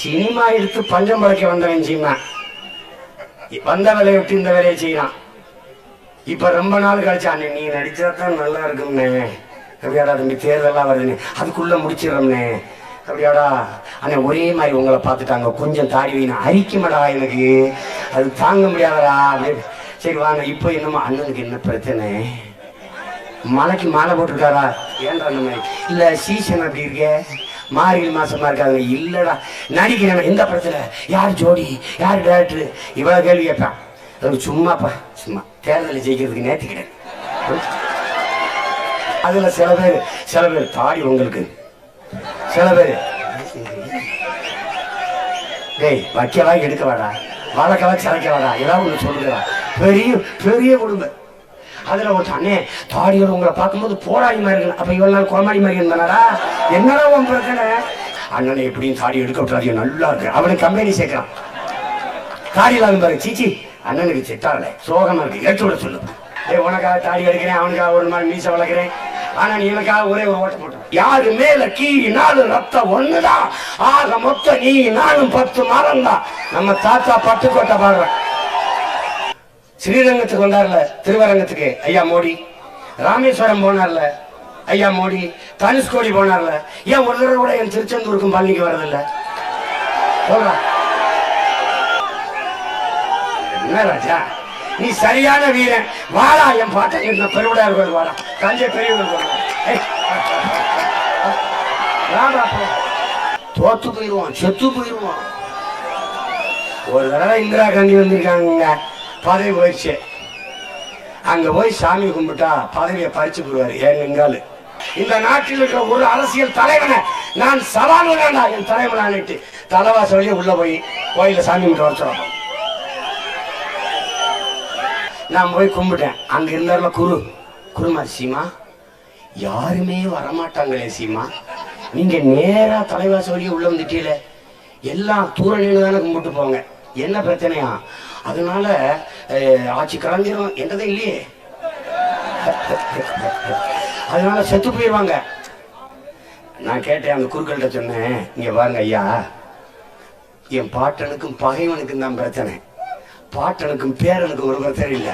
Cinema எடுத்து பஞ்சம் பழைக்க வந்தவன் சீமா வந்த வேலையை விட்டு இந்த வேலையை செய்யறான். இப்ப ரொம்ப நாள் கழிச்சா நீ நடிச்சாதான் நல்லா இருக்கும்னே, அப்படியாடா தம்பி தேர்தெல்லாம் வருதுன்னு அதுக்குள்ள முடிச்சிடறோம்னே, அப்படியாடா அண்ணே ஒரே மாதிரி உங்களை பார்த்துட்டாங்க, கொஞ்சம் தாடி வைனா அரிக்குமடா எனக்கு அது தாங்க முடியாதடா அப்படின்னு. சரி வாங்க. இப்போ என்னமோ அண்ணனுக்கு என்ன பிரச்சனை, மலைக்கு மாலை போட்டிருக்காரா, ஏன்டா அந்த மாதிரி இல்ல சீசன் அப்படி இருக்க, மார்கழி மாசமா இருக்காங்க, இல்லடா நடிக்கிறேன் எந்த பிரச்சனை, யார் ஜோடி யார் டேரக்டர், இவ்வளவு கேள்வி கேட்பான். அது சும்மாப்பா சும்மா தேர்தலை ஜெயிக்கிறதுக்கு நேர்த்தி கிடையாது. அதுல சில பேர் தாடி உங்களுக்கு சில பேர் டேய் வைக்கவா எடுக்கவாடா வழக்கவா சிலைக்கவாடா ஏதாவது ஒண்ணு சொல்லுறா, பெரிய பெரிய குடும்பம். அதுல ஒரு அண்ணே தாடியோட உங்களை பார்க்கும்போது போராடி மாதிரி இருக்கு, அப்ப இவ்வளவு நாள் கோமாடி மாதிரி இருந்தாரா, என்னடா உன் பிரச்சனை, அண்ணனை எப்படியும் தாடி எடுக்க விட்டுறாரு நல்லா இருக்கு, அவனுக்கு கம்பெனி சேர்க்கிறான். தாடி இல்லாத பாரு, சீச்சி அண்ணனுக்கு செட்டாகல சோகமா இருக்கு, எடுத்து விட சொல்லு. உனக்காக தாடி எடுக்கிறேன், அவனுக்காக ஒரு மாதிரி மீச வளர்க்கிறேன், ஆனா நீ எனக்காக ஒரே ஒரு ஓட்ட போட்ட, யாரு மேல கீ நாலு ரத்தம் ஒண்ணுதான், ஆக மொத்தம் நீ நானும் 10 மரம் தான். நம்ம தாத்தா பட்டுக்கோட்டை பாடுறேன். ஸ்ரீரங்கத்துக்கு வந்தார்ல, திருவரங்கத்துக்கு ஐயா மோடி, ராமேஸ்வரம் போனார்ல ஐயா மோடி, தனுஷ்கோடி போனார்ல, ஏன் ஒரு தடவை கூட என் திருச்செந்தூருக்கும் பழனிக்கு வர்றதில்ல சொல்ற என்ன ராஜா, நீ சரியான வீரன், வாடா என் பாட்டை பெருவிடையார் கோயில் வாடா, தஞ்சை பெரிய தோத்து போயிருவான் செத்து போயிருவான். ஒரு தடவை இந்திரா காந்தி வந்திருக்காங்க, பதவி போயிடுச்சு, அங்க போய் சாமி கும்பிட்டா பதவியை பறிச்சு போடுவாரு ஏங்காலு. இந்த நாட்டில் இருக்கிற ஒரு அரசியல் தலைவனை நான் சவால் வேண்டா, என் தலைவனான்ட்டு தலைவாச வழியே உள்ள போய் கோயில சாமி கும்பிட்டு வர சொல்றோம். நான் போய் கும்பிட்டேன், அங்க இருந்தாருல குருமா, சீமா யாருமே வரமாட்டாங்களே சீமா, நீங்க நேரா தலைவாச வழியே உள்ள வந்துட்டீல, எல்லாம் தூர நின்று தானே கும்பிட்டு போங்க, என்ன பிரச்சனையா, அதனால ஆட்சி கலைஞ்சிரும் என்றதே இல்லையே, அதனால செத்து போயிடுவாங்க. நான் கேட்டேன் அந்த குருக்கள்கிட்ட சொன்னேன், இங்க பாருங்க ஐயா, என் பாட்டனுக்கும் பகைவனுக்கும் தான் பிரச்சனை, பாட்டனுக்கும் பேரனுக்கும் ஒரு பிரச்சனை இல்லை.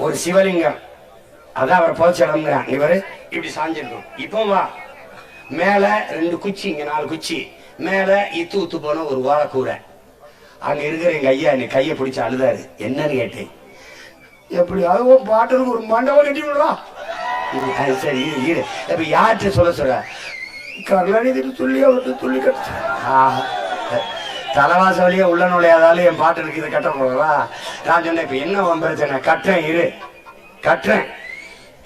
ஒரு சிவலிங்கம் அதான் அவர் போச்சடம்ங்கிறான், இவரு இப்படி சாஞ்சிருக்கும், இப்போ வா மேல 2 குச்சி, இங்க 4 குச்சி, மேல இத்து போன ஒரு வாழைக்கூரை, அங்க இருக்கிற எங்க ஐயா என்னை கையை பிடிச்சு அழுதாரு. என்னன்னு கேட்டேன், எப்படியாவது பாட்டனுக்கு ஒரு மண்டபம் கட்டி விடுறா. சரி இரு, இப்ப யார்கிட்ட சொல்ல கருணாநிதி சொல்லி அவர்கிட்ட சொல்லி கட்ட தலைவாச வழியே உள்ள நுழையாதாலும் என் பாட்டனுக்கு இதை கட்ட போடுறா. நான் சொன்னேன், இப்ப என்ன பிரச்சனை, கட்டுறேன் இரு கட்டுறேன்,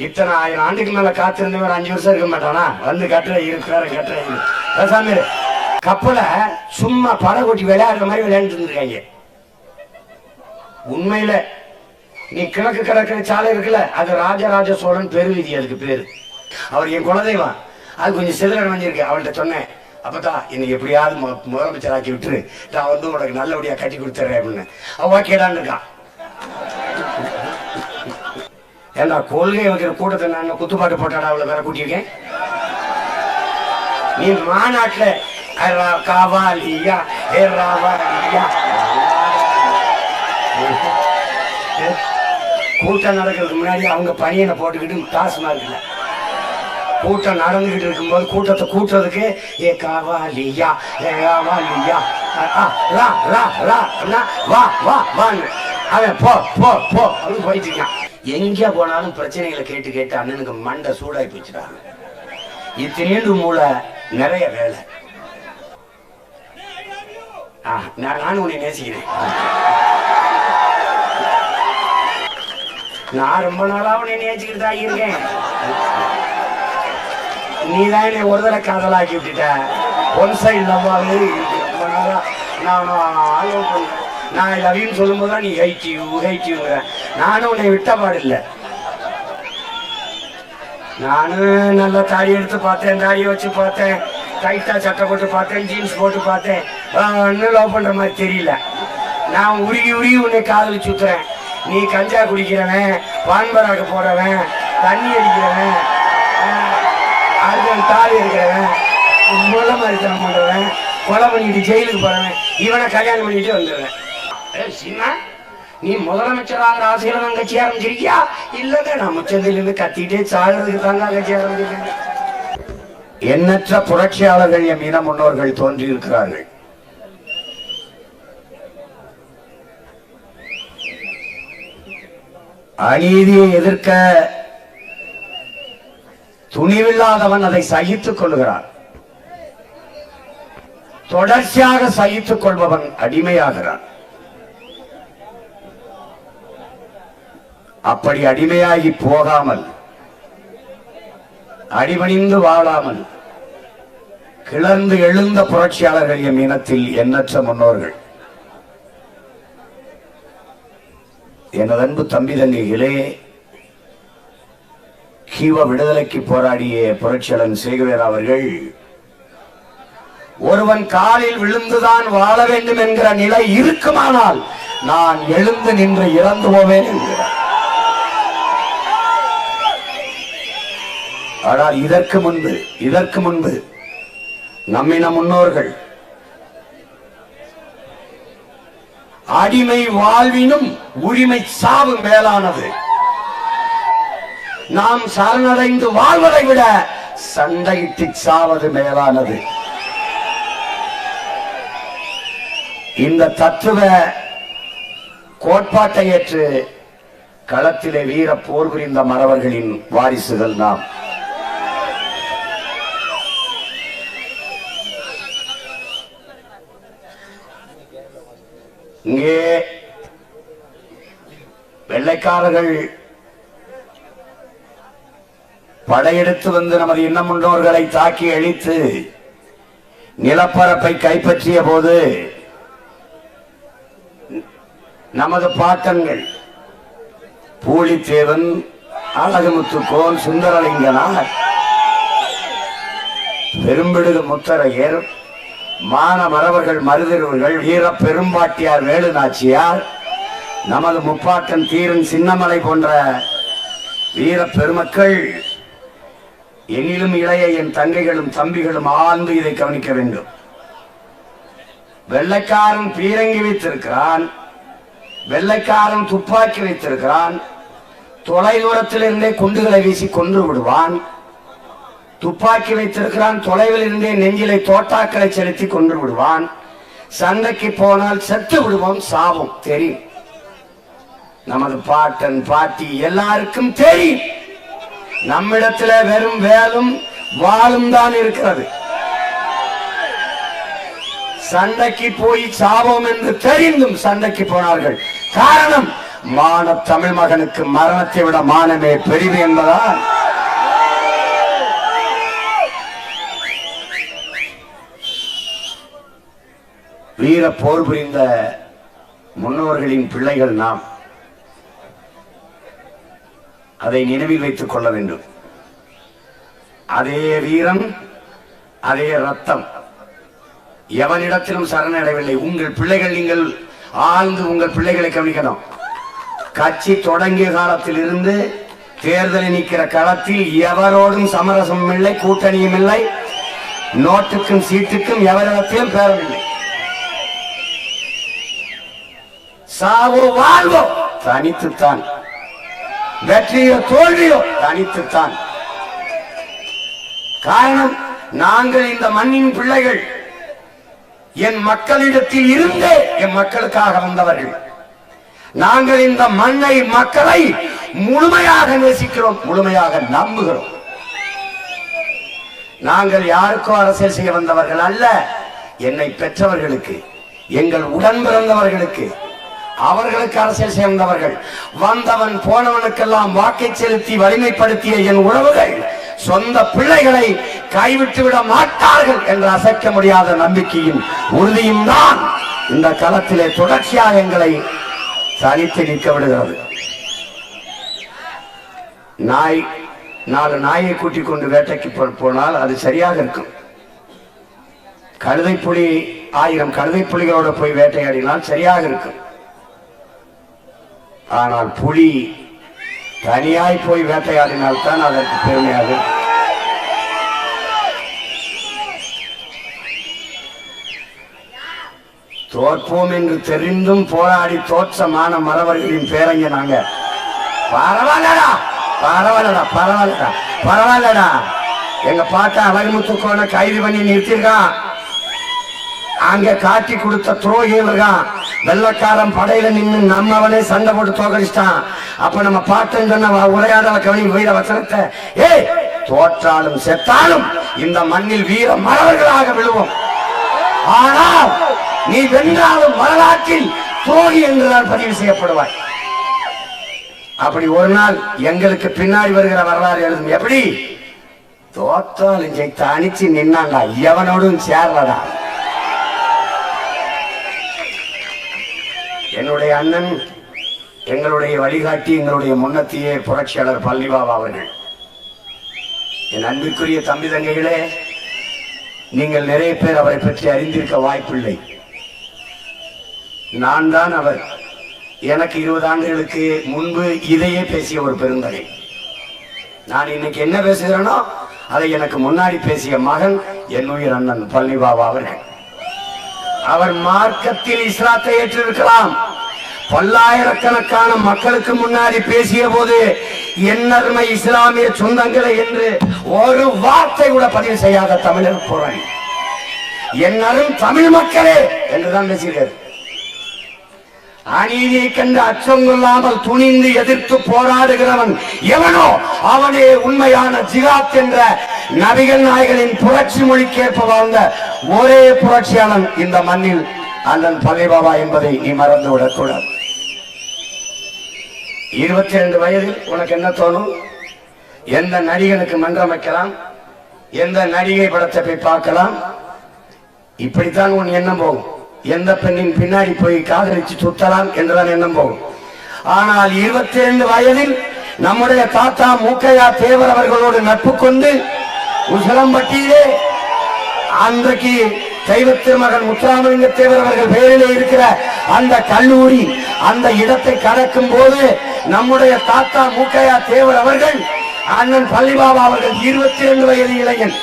இத்தனை 1000 ஆண்டுக்கு மேல காத்திருந்தவன் 5 வருஷம் இருக்க மாட்டானா, வந்து கட்டுறேன் இரு பேசாம இரு. கப்பலை சும்மா படம் கொட்டி விளையாடுற மாதிரி விளையாண்டு இருந்திருக்காங்க. உண்மையில நீ கிழக்கு கடற்கரை சாலை இருக்குல்ல, அது ராஜராஜ சோழன் பெருவீதி, அதுக்கு பேரு, அவர் என் குலதெய்வம், அது கொஞ்சம் சிதற அடைஞ்சிருக்கு. அவள்கிட்ட சொன்னேன், அப்பதான் இன்னைக்கு எப்படியாவது முதலமைச்சர் ஆக்கி விட்டுரு, நான் வந்து உனக்கு நல்லபடியா கட்டி கொடுத்துறேன் அப்படின்னு. அவ கேடான்னு இருக்கான். ஏன்னா கொள்கை வைக்கிற கூட்டத்தை நான் குத்துப்பாட்டு போட்டாடா அவளை வேற கூட்டியிருக்கேன். நீ மாநாட்டுல காவாலியா கூட்டம் நடக்கிறதுக்கு முன்னாடி அவங்க பணியனை போட்டுக்கிட்டு டாஸ்மார்க்ல கூட்டம் நடந்துகிட்டு இருக்கும்போது கூட்டத்தை கூட்டுறதுக்கு ஏ காவாலியா வா வா வான்னு அவன் போ போ போ அப்படின்னு போயிட்டு இருக்கான். எங்க போனாலும் பிரச்சனைகளை கேட்டு கேட்டு அண்ணனுக்கு மண்டை சூடாய் போச்சுட்டாங்க. இத்தனைண்டு மூளை நிறைய வேலை. நானும் உன்னை நேசிக்கிறேன். நான் ரொம்ப நாளா உன்னை நேசிக்கிட்டு தான் இருக்கேன். நீதான் என்னை ஒரு தடவை காதலாக்கி விட்டுட்ட. ஒன் சைடு லவ்வாவே ரொம்ப நாளா நான் லவ்யூன்னு சொல்லும் போதுதான் நீ ஹைட்டியூங்கிற. நானும் உன்னை விட்ட பாடில்லை. நானும் நல்லா தாடி எடுத்து பார்த்தேன், தாடியை வச்சு பார்த்தேன், டைட்டா சட்டை போட்டு பார்த்தேன், ஜீன்ஸ் போட்டு பார்த்தேன். இன்னும் லவ் பண்ற மாதிரி தெரியல. நான் உருகி உருகி உன்னை காதல் சுத்துறேன். நீ கஞ்சா குடிக்கிறவன், பான்பராக்கு போறவன், தண்ணி அடிக்கிறவன், அடுத்த தாலி இருக்கிறவன், முள்ள மாதிரி தரம் பண்றவன், கொலை பண்ணிட்டு ஜெயிலுக்கு போறவன் இவனை கல்யாணம் பண்ணிட்டு வந்துடுறேன். நீ முதலமைச்சராக ஆசையில தான் கட்சி ஆரம்பிச்சிருக்கியா? இல்லங்க, நான் முச்சந்திலிருந்து கத்திட்டே சாகிறதுக்கு தாங்க கட்சி ஆரம்பிச்சிருக்கேன். எண்ணற்ற புரட்சியாளர்கள் எம் இன முன்னோர்கள் தோன்றி இருக்கிறார்கள். அநீதியை எதிர்க்க துணிவில்லாதவன் அதை சகித்துக் கொள்கிறான். தொடர்ச்சியாக சகித்துக் கொள்பவன் அடிமையாகிறான். அப்படி அடிமையாகி போகாமல், அடிபணிந்து வாழாமல் கிளர்ந்து எழுந்த புரட்சியாளர்கள் எம் இனத்தில் எண்ணற்ற முன்னோர்கள். எனது அன்பு தம்பி தங்கைகளே, கீவ விடுதலைக்கு போராடிய புரட்சியாளன் சேகுவேரா அவர்கள் ஒருவன் காலில் விழுந்துதான் வாழ வேண்டும் என்கிற நிலை இருக்குமானால் நான் எழுந்து நின்று இறந்து போவேன் என்கிறார். ஆனால் இதற்கு முன்பு நம்மின முன்னோர்கள் அடிமை வாழ்வினும் உரிமை சாவு மேலானது, நாம் சரணடைந்து வாழ்வதை விட சண்டையிட்டு சாவது மேலானது. இந்த தத்துவ கோட்பாட்டை ஏற்று களத்திலே வீர போர் புரிந்த மறவர்களின் வாரிசுகள் நாம். இங்கே வெள்ளைக்காரர்கள் படையெடுத்து வந்து நமது இன்ன முன்னோர்களை தாக்கி அழித்து நிலப்பரப்பை கைப்பற்றிய போது நமது பாட்டன்கள் பூலித்தேவன், அழகுமுத்துக்கோன், சுந்தரலிங்கனார், பெரும்பிடுகு முத்தரையர், மான மறவர்கள், மருதிருவர்கள், வீர பெரும்பாட்டியார், வேலு நாச்சியார், நமது முப்பாட்டன் தீரன் சின்னமலை போன்ற வீர பெருமக்கள், எனிலும் இளைய என் தங்கைகளும் தம்பிகளும் ஆழ்ந்து இதை கவனிக்க வேண்டும். வெள்ளைக்காரன் பீரங்கி வைத்திருக்கிறான், வெள்ளைக்காரன் துப்பாக்கி வைத்திருக்கிறான், தொலை தூரத்திலிருந்தே குண்டுகளை வீசி கொன்று விடுவான். துப்பாக்கி வைத்திருக்கிறான், தொலைவில் இருந்தே நெஞ்சிலை தோட்டாக்களை செலுத்தி கொன்று விடுவான். சண்டைக்கு போனால் செத்து விடுவோம், சாவும் தெரியும். நமது பாட்டன் பாட்டி எல்லாருக்கும் தெரியும். நம்மிடத்துல வெறும் வேலும் வாளும் தான் இருக்கிறது. சண்டைக்கு போய் சாவோம் என்று தெரிந்தும் சண்டைக்கு போனார்கள். காரணம், மான தமிழ் மகனுக்கு மரணத்தை விட மானமே பெரிது என்பதால் வீர போர் புரிந்த முன்னோர்களின் பிள்ளைகள் நாம். அதை நினைவில் வைத்துக் கொள்ள வேண்டும். அதே வீரம், அதே ரத்தம் எவனிடத்திலும் சரணடையவில்லை. உங்கள் பிள்ளைகள், நீங்கள் ஆழ்ந்து உங்கள் பிள்ளைகளை கவனிக்கணும். கட்சி தொடங்கிய காலத்தில் இருந்து தேர்தலை நிற்கிற களத்தில் எவரோடும் சமரசம் இல்லை, கூட்டணியும் இல்லை, நோட்டுக்கும் சீட்டுக்கும் எவரிடத்திலும் பேரவில்லை. சாவோ வாழ்வோ தனித்துத்தான், வெற்றியோ தோல்வியோ தனித்துத்தான். காரணம், நாங்கள் இந்த மண்ணின் பிள்ளைகள், என் மக்களிடத்தில் இருந்தே என் மக்களுக்காக வந்தவர்கள். நாங்கள் இந்த மண்ணை, மக்களை முழுமையாக நேசிக்கிறோம், முழுமையாக நம்புகிறோம். நாங்கள் யாருக்கோ அரசியல் செய்ய வந்தவர்கள் அல்ல. என்னை பெற்றவர்களுக்கு, எங்கள் உடன் பிறந்தவர்களுக்கு, அவர்களுக்கு அரசியல் செய்ய வந்தவர்கள். வந்தவன் போனவனுக்கெல்லாம் வாக்கை செலுத்தி வலிமைப்படுத்திய என் உறவுகள் சொந்த பிள்ளைகளை கைவிட்டு விட மாட்டார்கள் என்ற அசைக்க முடியாத நம்பிக்கையும் உறுதியும் தான் இந்த களத்திலே தொடர்ச்சியாக எங்களை தனித்து நிற்க விடுகிறது. நாலு நாயை கூட்டிக் கொண்டு வேட்டைக்கு போனால் அது சரியாக இருக்கும். கழுதை புலி 1000 கழுதை புலிகளோட போய் வேட்டையாடினால் சரியாக இருக்கும். ஆனால் புலி தனியாய் போய் வேட்டையாடினால் தான் அதற்கு பெருமையாக. தோற்போம் என்று தெரிந்தும் போராடி தோற்றமான மறவர்களின் பேரங்க நாங்க. பரவாயில்லடா பரவாயில்லடா பரவாயில்லடா பரவாயில்லடா. எங்க பாட்டா அழகுமுத்துக்கோனை கைது பண்ணி நிறுத்திருக்கான். அங்க காட்டி கொடுத்த துரோகிகள் இருக்கான். வெள்ளக்காரன் படையில நின்று நம்மவனே சண்டை போட்டு தோக்கடிச்சிட்டான். அப்ப நம்ம பாட்டன் சொன்ன உரையாடல கவனி வீர வசனத்தை, ஏய் தோற்றாலும் செத்தாலும் இந்த மண்ணில் வீர மறவர்களாக விழுவோம். ஆனால் நீ வென்றாலும் வரலாற்றில் துரோகி என்றுதான் பதிவு செய்யப்படுவாய். அப்படி ஒரு நாள் எங்களுக்கு பின்னாடி வருகிற வரலாறு எழுதும். எப்படி தோற்றாலும் ஜெயித்த அணிச்சு நின்னாண்டா, எவனோடும் சேர்லடா. என்னுடைய அண்ணன், எங்களுடைய வழிகாட்டி, எங்களுடைய முன்னத்திய புரட்சியாளர் பழனிபாபா அவர்கள். என் அன்பிற்குரிய தம்பி தங்கைகளே, நீங்கள் நிறைய பேர் அவரை பற்றி அறிந்திருக்க வாய்ப்பில்லை. நான் தான் அவர். எனக்கு 20 ஆண்டுகளுக்கு முன்பு இதையே பேசிய ஒரு பெருந்தகை. நான் இன்னைக்கு என்ன பேசுகிறேனோ அதை எனக்கு முன்னாடி பேசிய மகன் என் உயிர் அண்ணன் பழனிபாபா அவர்கள். அவர் மார்க்கத்தில் இஸ்லாத்தை ஏற்றிருக்கலாம். பல்லாயிரக்கணக்கான மக்களுக்கு முன்னாடி பேசிய போது என்னருமை இஸ்லாமிய சொந்தங்களை என்று ஒரு வார்த்தை கூட பதிவு செய்யாத தமிழர் போராளி. என்னரும் தமிழ் மக்களே என்றுதான் பேசுகிறார். அநீதியை கண்டு அச்சம் கொள்ளாமல் துணிந்து எதிர்த்து போராடுகிறவன் எவனோ அவனே உண்மையான ஜிகாத் என்ற நபிகள் நாயகனின் புரட்சி மொழிக்கேற்ப வாழ்ந்த ஒரே புரட்சியாளன் இந்த மண்ணில் அண்ணன் பழனிபாபா என்பதை நீ மறந்துவிடக் கூடாது. 22 வயதில் உனக்கு என்ன தோணும்? எந்த நடிகனுக்கு மன்றம் வைக்கலாம், எந்த நடிகை படத்தை போய் பார்க்கலாம், இப்படித்தான் உன் எண்ணம் போகும். எந்த பெண்ணின் பின்னாடி போய் காதலிச்சு சுத்தலாம் என்றுதான் எண்ணம் போகும். ஆனால் 22 வயதில் நம்முடைய தாத்தா மூக்கையா தேவர் அவர்களோடு நட்பு கொண்டு உசிலம்பட்டியிலே அன்றைக்கு தெய்வ திருமகன் முத்துராமலிங்க தேவர் அவர்கள் பெயரிலே இருக்கிற அந்த கல்லூரி, அந்த இடத்தை கடக்கும் போது நம்முடைய தாத்தா மூக்கையா தேவர் அவர்கள் அண்ணன் பழனிபாபா அவர்கள் 22 வயது இளைஞன்.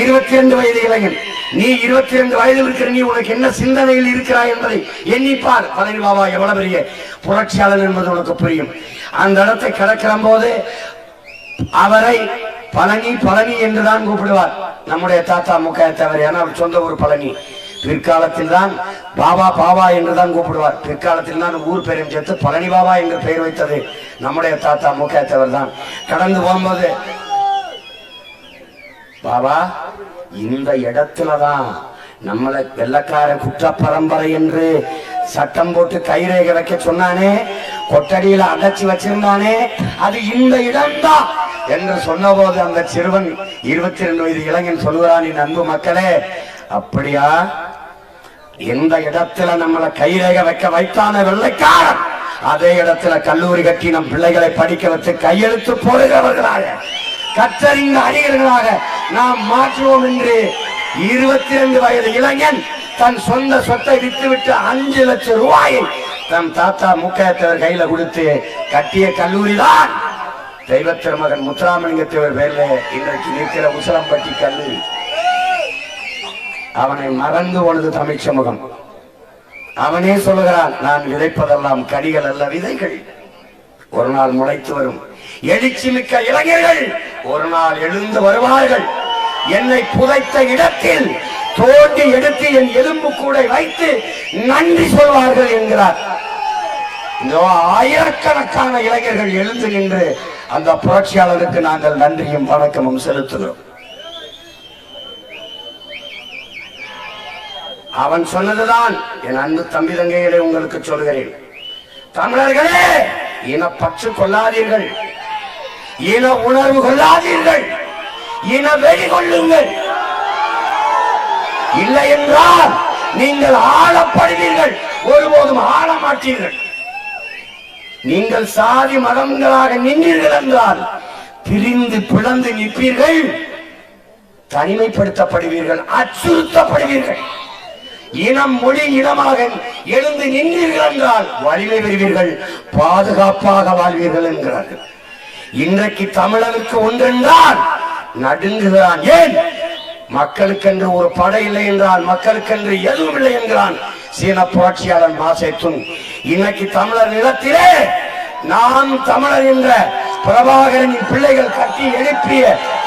22 வயது இளைஞன். நீ 22 வயதில் இருக்கிற நீ உனக்கு என்ன சிந்தனையில் இருக்கிறாய் என்பதை எண்ணிப்பார். பழனிபாபா எவ்வளவு பெரிய புரட்சியாளர் என்பது உனக்கு புரியும். அந்த இடத்தை கடக்கிற போது அவரை பழனி பழனி என்றுதான் கூப்பிடுவார் நம்முடைய தாத்தா மூக்கையா தேவர். ஏன்னா அவர் சொந்த ஊர் பழனி. பிற்காலத்தில் தான் பாபா பாபா என்றுதான் கூப்பிடுவார். பிற்காலத்தில் தான் ஊர் பெயரும் சேர்த்து பழனி பாபா என்று பெயர் வைத்தது நம்முடைய தாத்தா மூக்கையா தேவர் தான். கடந்து போகும்போது, பாபா இந்த இடத்துலதான் நம்மளை வெள்ளக்கார குற்ற பரம்பரை என்று சட்டம் போட்டு கைரேக வைக்க சொன்னானே, கொட்டடியில அடைச்சி வச்சிருந்தானே, அது இந்த இடம்தான் என்று சொன்ன போது அந்த சிறுவன் 22 வயது இளைஞன் சொல்லுகிறான், என் அன்பு மக்களே, அப்படியா? எந்த இடத்துல நம்மளை கைரேக வைக்க வைத்தான வெள்ளைக்காரன், அதே இடத்துல கல்லூரி கட்டி நம் பிள்ளைகளை படிக்க வச்சு கையெழுத்து போடுகிறவர்களாக, கற்றறிந்த அறிஞர்களாக நாம் மாற்றுவோம் என்று 22 வயது இளைஞன் தன் சொந்த சொத்தை விட்டுவிட்டு 5 லட்சம் ரூபாயை தம் தாத்தா மூக்கையா தேவர் கையில கொடுத்து கட்டிய கல்லூரி தான் தெய்வ திருமகன் முத்துராமலிங்க தேவர் பேர்ல இன்றைக்கு நிற்கிற உசிலம்பட்டி கல்லூரி. அவனை மறந்து போனது தமிழ் சமூகம். அவனே சொல்லுகிறான், நான் விதைப்பதெல்லாம் கனிகள் அல்ல விதைகள், ஒரு நாள் முளைத்து வரும். எழுச்சி மிக்க இளைஞர்கள் ஒரு நாள் எழுந்து வருவார்கள். என்னை புதைத்த இடத்தில் தோண்டி எடுத்து என் எலும்பு கூட வைத்து நன்றி சொல்வார்கள் என்கிறார். ஆயிரக்கணக்கான இளைஞர்கள் எழுந்து நின்று அந்த புரட்சியாளருக்கு நாங்கள் நன்றியும் வணக்கமும் செலுத்துகிறோம். அவன் சொன்னதுதான் என் அன்பு தம்பி தங்கைகளை உங்களுக்கு சொல்கிறேன். தமிழர்களே, இனப்பற்று கொள்ளாதீர்கள், இன உணர்வு கொள்ளாதீர்கள், இன வெறி கொள்ளுங்கள். இல்லை என்றால் நீங்கள் ஆளப்படுவீர்கள், ஒருபோதும் ஆள மாட்டீர்கள். நீங்கள் சாதி மதங்களாக நின்றீர்கள் என்றால் பிரிந்து பிளந்து நிற்பீர்கள், தனிமைப்படுத்தப்படுவீர்கள், அச்சுறுத்தப்படுவீர்கள். இனம் மொழி இனமாக எழுந்து நின்றீர்கள் என்றால் வலிமை பெறுவீர்கள், பாதுகாப்பாக வாழ்வீர்கள் என்கிறார்கள். இன்றைக்கு தமிழருக்கு ஒன்றென்றால் நடுங்குகிறான். ஏன்? மக்களுக்கென்று ஒரு படை இல்லை என்றால், மக்களுக்கென்று எதுவும் இல்லை என்கிறான். சீன புரட்சியாளர் மாசேத்துங் இன்னைக்கு தமிழர் நிலத்திலே நாம் தமிழர் என்ற பிரபாகரனின் பிள்ளைகள் கட்டி எழுப்பிய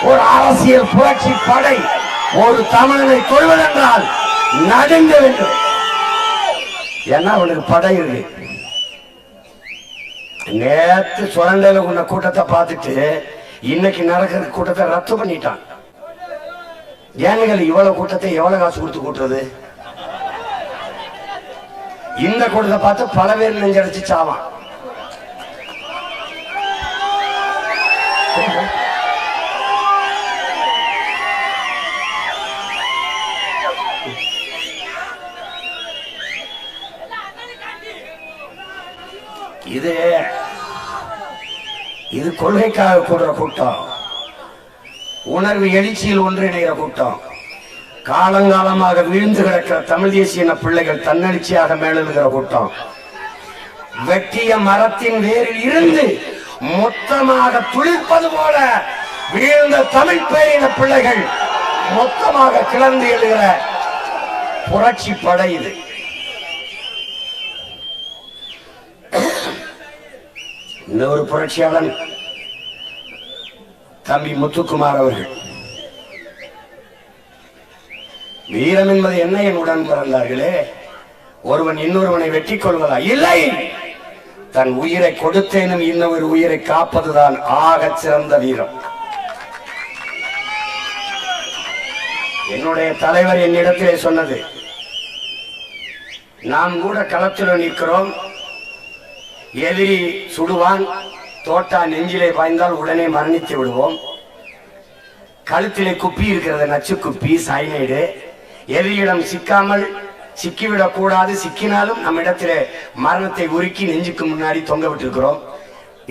ஒரு அரசியல் புரட்சி படை ஒரு தமிழனை கொள்வதென்றால் நடுங்க வேண்டும். ஏன்னா அவனுக்கு படை இருக்கு. நேற்று சுரண்டையில உள்ள கூட்டத்தை பார்த்துட்டு இன்னைக்கு நடக்கிற கூட்டத்தை ரத்து பண்ணிட்டான். ஏனுங்கள் இவ்வளவு கூட்டத்தை எவ்வளவு காசு கொடுத்து கூட்டுறது? இந்த கூட்டத்தை பார்த்து பல பேர் நெஞ்சடிச்சு சாவான். இது கொள்கைக்காக கூடுற கூட்டம், உணர்வு எழுச்சியில் ஒன்றிணைகிற கூட்டம். காலங்காலமாக வீழ்ந்து கிடக்கிற தமிழ் தேசிய பிள்ளைகள் தன்னெழுச்சியாக மேலெழுகிற கூட்டம். வெட்டிய மரத்தின் வேரில் இருந்து மொத்தமாக துளிர்ப்பது போல வீழ்ந்த தமிழ் பேரின பிள்ளைகள் மொத்தமாக கிளர்ந்து எழுகிற புரட்சி படை இது. இன்னொரு புரட்சியாளன் தம்பி முத்துக்குமார் அவர்கள். வீரம் என்பது என்ன என் உடன் பிறந்தார்களே? ஒருவன் இன்னொருவனை வெற்றி கொள்வதா? இல்லை, தன் உயிரை கொடுத்தேனும் இன்னொரு உயிரை காப்பதுதான் ஆக சிறந்த வீரம். என்னுடைய தலைவர் என்னிடத்திலே சொன்னது, நாம் கூட களத்தில் நிற்கிறோம், எதிரி சுடுவான், தோட்டா நெஞ்சிலே பாய்ந்தால் உடனே மரணித்து விடுவோம். கழுத்திலே குப்பி இருக்கிறது, நச்சு குப்பி, சைனைடு. எதிரியிடம் சிக்காமல் சிக்கிவிடக் கூடாது, சிக்கினாலும் நம்ம இடத்திலே மரணத்தை உருக்கி நெஞ்சுக்கு முன்னாடி தொங்க விட்டிருக்கிறோம்.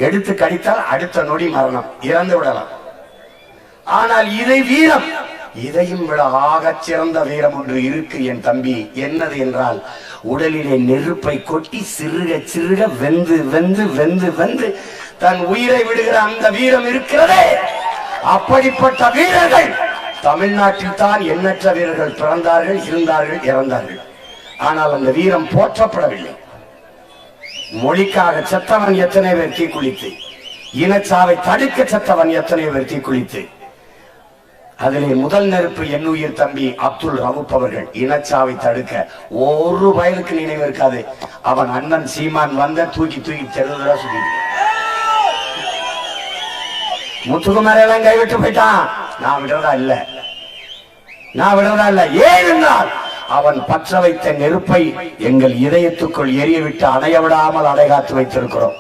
எடுத்து கடித்தால் அடுத்த நொடி மரணம், இறந்து விடலாம். ஆனால் இதை வீரம், இதையும் விட ஆகச் சிறந்த வீரம் ஒன்று இருக்கு என் தம்பி. என்னது என்றால், உடலிலே நெருப்பை கொட்டி சிறுக சிறுக வெந்து வெந்து வெந்து வெந்து தன் உயிரை விடுகிற அந்த வீரம் இருக்கிறதே. அப்படிப்பட்ட வீரர்கள் தமிழ்நாட்டில் தான் எண்ணற்ற வீரர்கள் பிறந்தார்கள், இருந்தார்கள், இறந்தார்கள். ஆனால் அந்த வீரம் போற்றப்படவில்லை. மொழிக்காக செத்தவன் எத்தனை பேர் தீக்குளித்து, இனச்சாவை தடுக்க செத்தவன் எத்தனை பேர் தீக்குளித்து. அதிலே முதல் நெருப்பு என் உயிர் தம்பி அப்துல் ரவுப் அவர்கள் இனச்சாவை தடுக்க ஒரு வயலுக்கு நினைவு இருக்காது. அவன் அண்ணன் சீமான் வந்த தூக்கி தூக்கி தெருவுல சுத்தி முத்துக்குமார் எல்லாம் கைவிட்டு போயிட்டான். நான் விடுறதா இல்ல, நான் விடுறதா இல்ல. ஏனென்றால் அவன் பற்ற வைத்த நெருப்பை எங்கள் இதயத்துக்குள் எரிய விட்டு அணைய விடாமல் அடைகாத்து வைத்திருக்கிறோம்.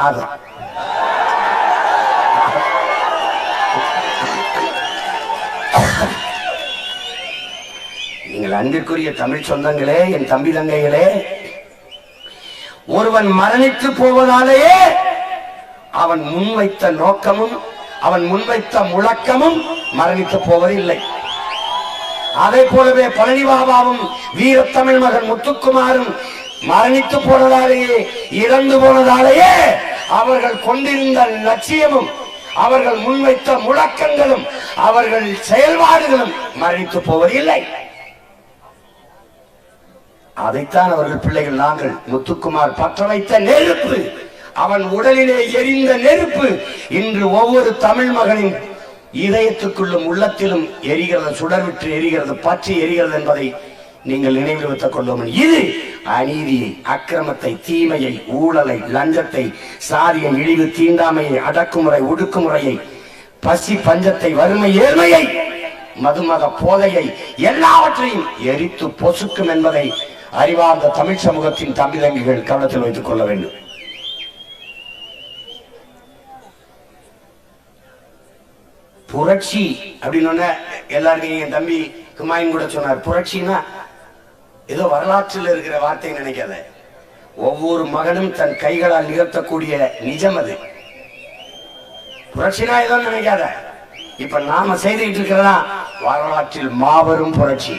அதான் நீங்கள் அன்பிற்குரிய தமிழ் சொந்தங்களே, என் தம்பி தங்கைகளே, ஒருவன் மரணித்து போவதாலேயே அவன் முன்வைத்த நோக்கமும் அவன் முன்வைத்த முழக்கமும் மரணித்து போவதில்லை. அதே போலவே பழனி பாபாவும் வீரத்தமிழ் மகன் முத்துக்குமாரும் மரணித்து போனதாலேயே, இறந்து போனதாலேயே அவர்கள் கொண்டிருந்த லட்சியமும் அவர்கள் முன்வைத்த முழக்கங்களும் அவர்கள் செயல்பாடுகளும் மரணித்து போவதில்லை. அதைத்தான் அவர்கள் பிள்ளைகள் நாங்கள். முத்துக்குமார் பற்ற வைத்த நெருப்பு, அவன் உடலிலே எரிந்த நெருப்பு இன்று ஒவ்வொரு தமிழ் மகனின் இதயத்துக்குள்ளும் உள்ளத்திலும் எரிகிறது, சுடர்விட்டு எரிகிறது, பற்றி எரிகிறது என்பதை நீங்கள் நினைவில் வைத்துக் கொள்ளும். இது அநீதியை, அக்கிரமத்தை, தீமையை, ஊழலை, லஞ்சத்தை, சாதியை, இழிவு, தீண்டாமையை, அடக்குமுறை, ஒடுக்குமுறையை, பசி, பஞ்சத்தை, வறுமை, ஏழ்மையை, மதுமக போதையை எல்லாவற்றையும் எரித்து பொசுக்கும் என்பதை அறிவார்ந்த தமிழ் சமூகத்தின் தம்பி தங்கிகள் கவனத்தில் வைத்துக் கொள்ள வேண்டும். புரட்சி அப்படின்னு எல்லாருக்கும் என் தம்பி குமாயின் கூட சொன்னார். புரட்சின்னா ஏதோ வரலாற்றில் இருக்கிற வார்த்தை நினைக்காத. ஒவ்வொரு மகனும் தன் கைகளால் நிகழ்த்தக்கூடிய நிஜம் அது. புரட்சினா ஏதோ நினைக்காத. இப்ப நாம செய்துகிட்டு இருக்கிறதா வரலாற்றில் மாபெரும் புரட்சி.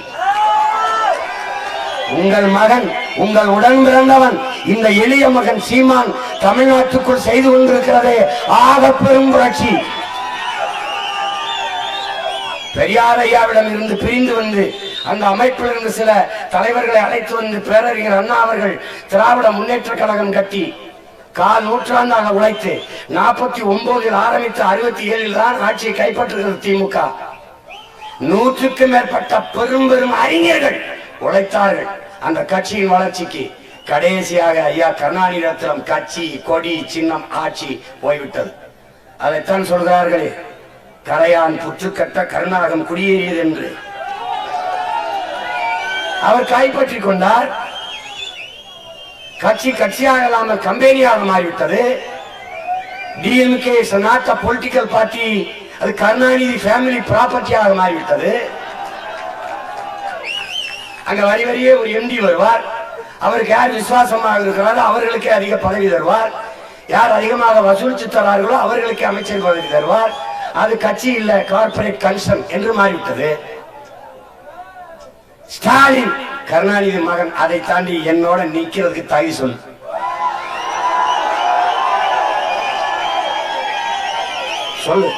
உங்கள் மகன், உங்கள் உடன் பிறந்தவன், இந்த எளிய மகன் சீமான் தமிழ்நாட்டுக்குள் செய்து கொண்டிருக்கிறதே ஆக பெரும் புரட்சி. பெரியார் ஐயாவிடம் இருந்து பிரிந்து வந்து அந்த அமைப்பில் இருந்து சில தலைவர்களை அழைத்து வந்து பேரறிஞர் அண்ணா அவர்கள் திராவிட முன்னேற்ற கழகம் கட்டி கால் நூற்றாண்டாக உழைத்து 49 ஆரம்பித்து 67 தான் ஆட்சியை கைப்பற்றுகிறது திமுக. 100க்கும் மேற்பட்ட பெரும் பெரும் அறிஞர்கள் உழைத்தார்கள் அந்த கட்சியின் வளர்ச்சிக்கு. கடைசியாக ஐயா கருணாநிதியிடம் கட்சி கொடி சின்னம் ஆட்சி போய்விட்டது. அதைத்தான் சொல்கிறார்களே, கரையான் புற்றுக்கட்ட கருணாகம் குடியேறியது என்று. அவர் கைப்பற்றிக் கொண்டார். கட்சி கட்சியாக இல்லாமல் கம்பெனியாக மாறிவிட்டது. DMK is not a political party, அது கருணாநிதி ஃபேமிலி ப்ராப்பர்ட்டியாக மாறிவிட்டது. அங்க வரி வரியே ஒரு எம்டி வருவார். அவருக்கு யார் விசுவாசமாக இருக்கிறாரோ அவர்களுக்கே அதிக பதவி தருவார். யார் அதிகமாக வசூலித்து தரார்களோ அவர்களுக்கு அமைச்சர் பதவி தருவார். அது கட்சி இல்ல, கார்பரேட் கன்சர்ன் என்று மாறிவிட்டது. ஸ்டாலின் கருணாநிதி மகன். அதை தாண்டி என்னோட நிக்கிறதுக்கு தாய் சொல். சொல்லு.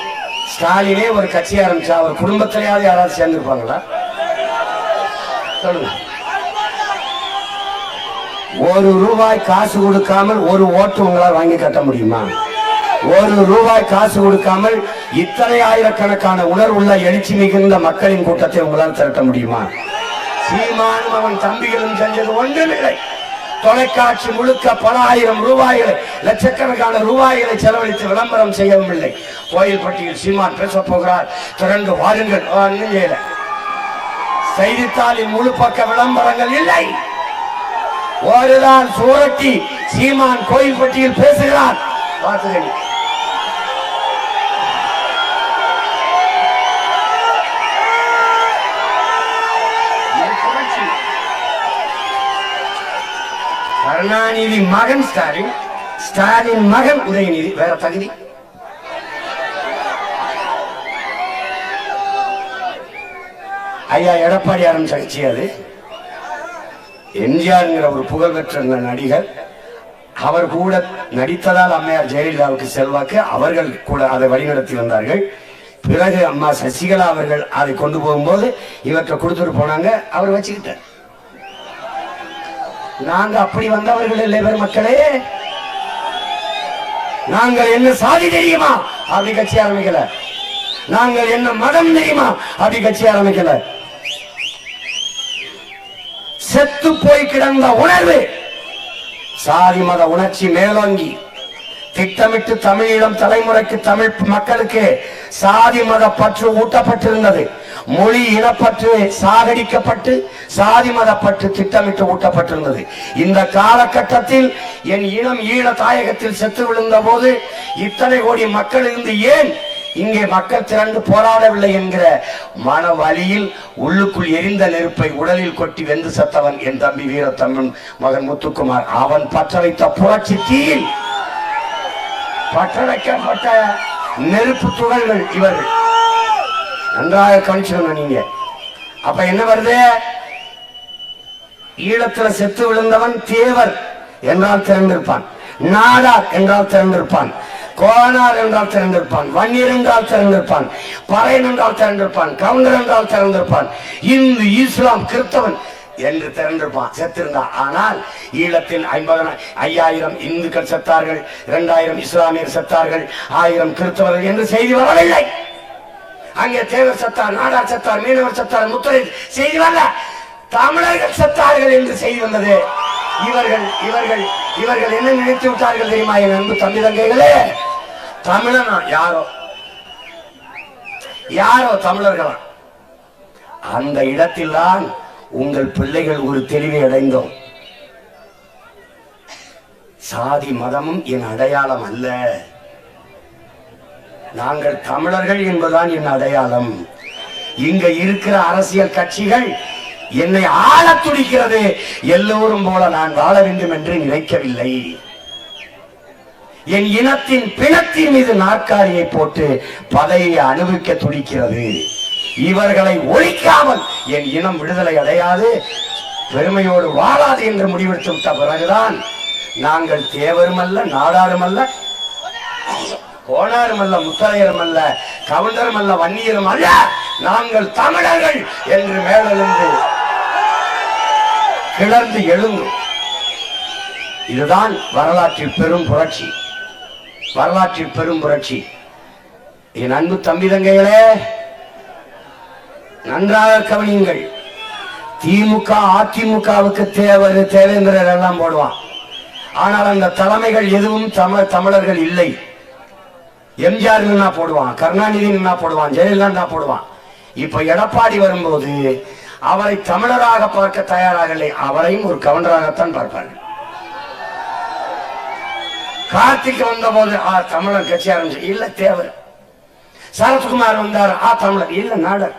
ஸ்டாலினே ஒரு கட்சி ஆரம்பிச்சா அவர் குடும்பத்திலேயாவது யாராவது சேர்ந்திருப்பாங்களா? சொல்லுங்க. ₹1 காசு கொடுக்காமல் ஒரு ஓட்டு உங்களால் வாங்கி கட்ட முடியுமா? ₹1 காசு கொடுக்காமல் இத்தனை ஆயிரக்கணக்கான உணர்வுள்ள எழுச்சி மிகுந்த மக்களின் கூட்டத்தை உங்களால் திரட்ட முடியுமா? சீமானும் அவன் தம்பிகளும் செஞ்சது ஒன்றுமில்லை. தொலைக்காட்சி முழுக்க பல ஆயிரம் ரூபாய்களை, லட்சக்கணக்கான ரூபாய்களை செலவழித்து விளம்பரம் செய்யவும் இல்லை. கோயில்பட்டியில் சீமான் பேச போகிறார், திரண்டு வாருங்கள். செய்தித்தாளின் முழு பக்க விளம்பரங்கள் இல்லை. ஒருதான் சூரட்டி சீமான் கோயில்பட்டியில் பேசுகிறார். பார்த்துகள். கருணாநிதி மகன் ஸ்டாலின், ஸ்டாலின் மகன் உதயநிதி. வேற தகுதி? ஐயா எடப்பாடி ஆரம்பிச்ச கட்சி அது. எம்ஜிஆர்ங்கிற ஒரு புகழ்பெற்ற நடிகர், அவர் கூட நடித்ததால் அம்மையார் ஜெயலலிதாவுக்கு செல்வாக்கு. அவர்கள் கூட அதை வழிநடத்தி வந்தார்கள். பிறகு அம்மா சசிகலா அவர்கள் அதை கொண்டு போகும்போது இவற்றை கொடுத்துட்டு போனாங்க. அவர் வச்சுக்கிட்டார். நாங்க அப்படி வந்தவர்கள் இல்லை மக்களே. நாங்கள் என்ன சாதி தெரியுமா அப்படி கட்சி ஆரம்பிக்கல. நாங்கள் என்ன மதம் தெரியுமா அப்படி கட்சி ஆரம்பிக்கல. செத்து போய் கிடந்த உணர்வு, சாதி மத உணர்ச்சி மேலோங்கி திட்டமிட்டு தமிழீழம் தலைமுறைக்கு, தமிழ் மக்களுக்கு சாதி மத பற்று ஊட்டப்பட்டிருந்தது. மொழி இனப்பற்று சாகடிக்கப்பட்டு சாதி மத பற்று திட்டமிட்டு ஊட்டப்பட்டிருந்தது. இந்த காலகட்டத்தில் என் இனம் ஈழ தாயகத்தில் செத்து விழுந்த போது இத்தனை கோடி மக்கள் இருந்து ஏன் இங்கே மக்கள் திரண்டு போராடவில்லை என்கிற மன வலியில் உள்ளுக்குள் எரிந்த நெருப்பை உடலில் கொட்டி வெந்து செத்தவன் என் தம்பி வீரத்தமிழ் மகன் முத்துக்குமார். அவன் பற்ற வைத்த புரட்சி தீயில் பற்ற வைக்கப்பட்ட நெருப்பு துகள்கள் இவர்கள். நன்றாக கவனிச்சுக்கணும் நீங்க. அப்ப என்ன வருது? ஈழத்துல செத்து விழுந்தவன் தேவர் என்றால் திறந்திருப்பான், நாடார் என்றால் திறந்திருப்பான், கோனார் என்றால் திறந்திருப்பான், வன்னியர் என்றால் திறந்திருப்பான், பறையன் என்றால் திறந்திருப்பான், கவுண்டர் என்றால் திறந்திருப்பான், இந்து இஸ்லாம் கிறிஸ்தவன் என்று திறந்திருப்பான் செத்திருந்தான். ஆனால் ஈழத்தில் 5000 இந்துக்கள் செத்தார்கள், 2000 இஸ்லாமியர் செத்தார்கள், 1000 கிறிஸ்தவர்கள் என்று செய்தி வரவில்லை. அங்கே தேவர் செத்தார், நாடார் செத்தார், மீனவர் செத்தார், முத்தரை செய்தி வரல. தமிழர்கள் செத்தார்கள் என்று செய்தி வந்தது. இவர்கள் இவர்கள் இவர்கள் என்ன நினைத்து விட்டார்கள் தெரியுமா என் அன்பு தம்பி தங்கைகளே? தமிழனா யாரோ யாரோ தமிழர்களா? அந்த இடத்தில் தான் உங்கள் பிள்ளைகள் ஒரு தெளிவை அடைந்தோம். சாதி மதமும் என் அடையாளம் அல்ல, நாங்கள் தமிழர்கள் என்பதுதான் என் அடையாளம். இங்க இருக்கிற அரசியல் கட்சிகள் என்னை ஆள துடிக்கிறது. எல்லோரும் போல நான் வாழ வேண்டும் என்று நினைக்கவில்லை. என் இனத்தின் பிணத்தின் மீது நாற்காலியை போட்டு பதவியை அனுபவிக்க துடிக்கிறது. இவர்களை ஒழிக்காமல் என் இனம் விடுதலை அடையாது, பெருமையோடு வாழாது என்று முடிவெடுத்து விட்ட பிறகுதான் நாங்கள் தேவரும் அல்ல, நாடாரும் அல்ல, கோணாரும் அல்ல, முத்தரையரும் அல்ல, கவுண்டரும் அல்ல, வன்னியரும் அல்ல, நாங்கள் தமிழர்கள் என்று மேலெழுந்து கிளர்ந்து எழுந்து. இதுதான் வரலாற்றில் பெரும் புரட்சி. வரலாற்றில் பெரும் புரட்சி. என் அன்பு தம்பி தங்கைகளே, நன்றாக கவனியுங்கள். திமுக அதிமுகவுக்கு தேவேந்திரர் எல்லாம் போடுவான். ஆனால் அந்த தலைமைகள் எதுவும் தமிழர்கள் இல்லை. எம்ஜிஆர் போடுவான், கருணாநிதி போடுவான், ஜெயலலிதா போடுவான். இப்ப எடப்பாடி வரும்போது அவரை தமிழராக பார்க்க தயாராக இல்லை. அவரையும் ஒரு கவுண்டராகத்தான் பார்ப்பார்கள். கார்த்திக் வந்த போது தமிழர் கட்சி ஆரம்பிச்சு இல்ல தேவர். சரத்குமார் வந்தார் தமிழர் இல்ல நாடர்.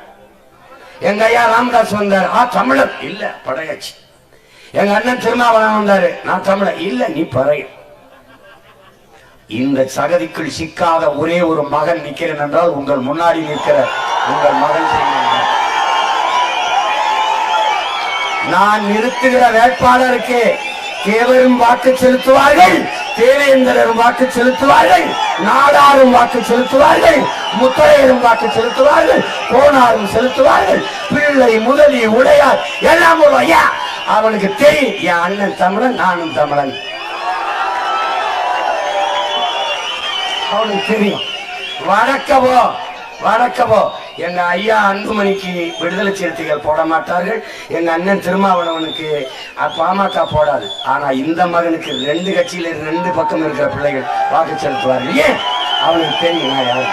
எங்க ஐயா ராமதாஸ் வந்தார் தமிழர் இல்ல படையாச்சி. எங்க அண்ணன் திருமாவளவன் வந்தாரு நான் தமிழர் இல்ல நீ பறைய. இந்த சகதிக்குள் சிக்காத ஒரே ஒரு மகன் நிற்கிறேன் என்றால் உங்கள் முன்னாடி நிற்கிற உங்கள் மகன். நான் நிறுத்துகிற வேட்பாளருக்கு தேவரும் வாக்கு செலுத்துவார்கள், தேவேந்திரரும் வாக்கு செலுத்துவார்கள், நாடாரும் வாக்கு செலுத்துவார்கள், முத்தையரும் வாக்கு செலுத்துவார்கள், கோனாரும் செலுத்துவார்கள், பிள்ளை முதலி உடையார் எல்லாம் ஐயா அவனுக்கு தெரியும் என் அண்ணன் தமிழன் நானும் தமிழன். அவனுக்கு தெரியும். வணக்கவோ வணக்கவோ எங்க ஐயா அன்புமணிக்கு விடுதலை சிறுத்தைகள் போட மாட்டார்கள். எங்க அண்ணன் திருமாவளவனுக்கு பாமக போடாது. ஆனா இந்த மகனுக்கு ரெண்டு கட்சியில ரெண்டு பக்கம் இருக்கிற பிள்ளைகள் வாக்கு செலுத்துவார்கள். ஏன் அவனுக்கு தெரியும் நான் யாரு.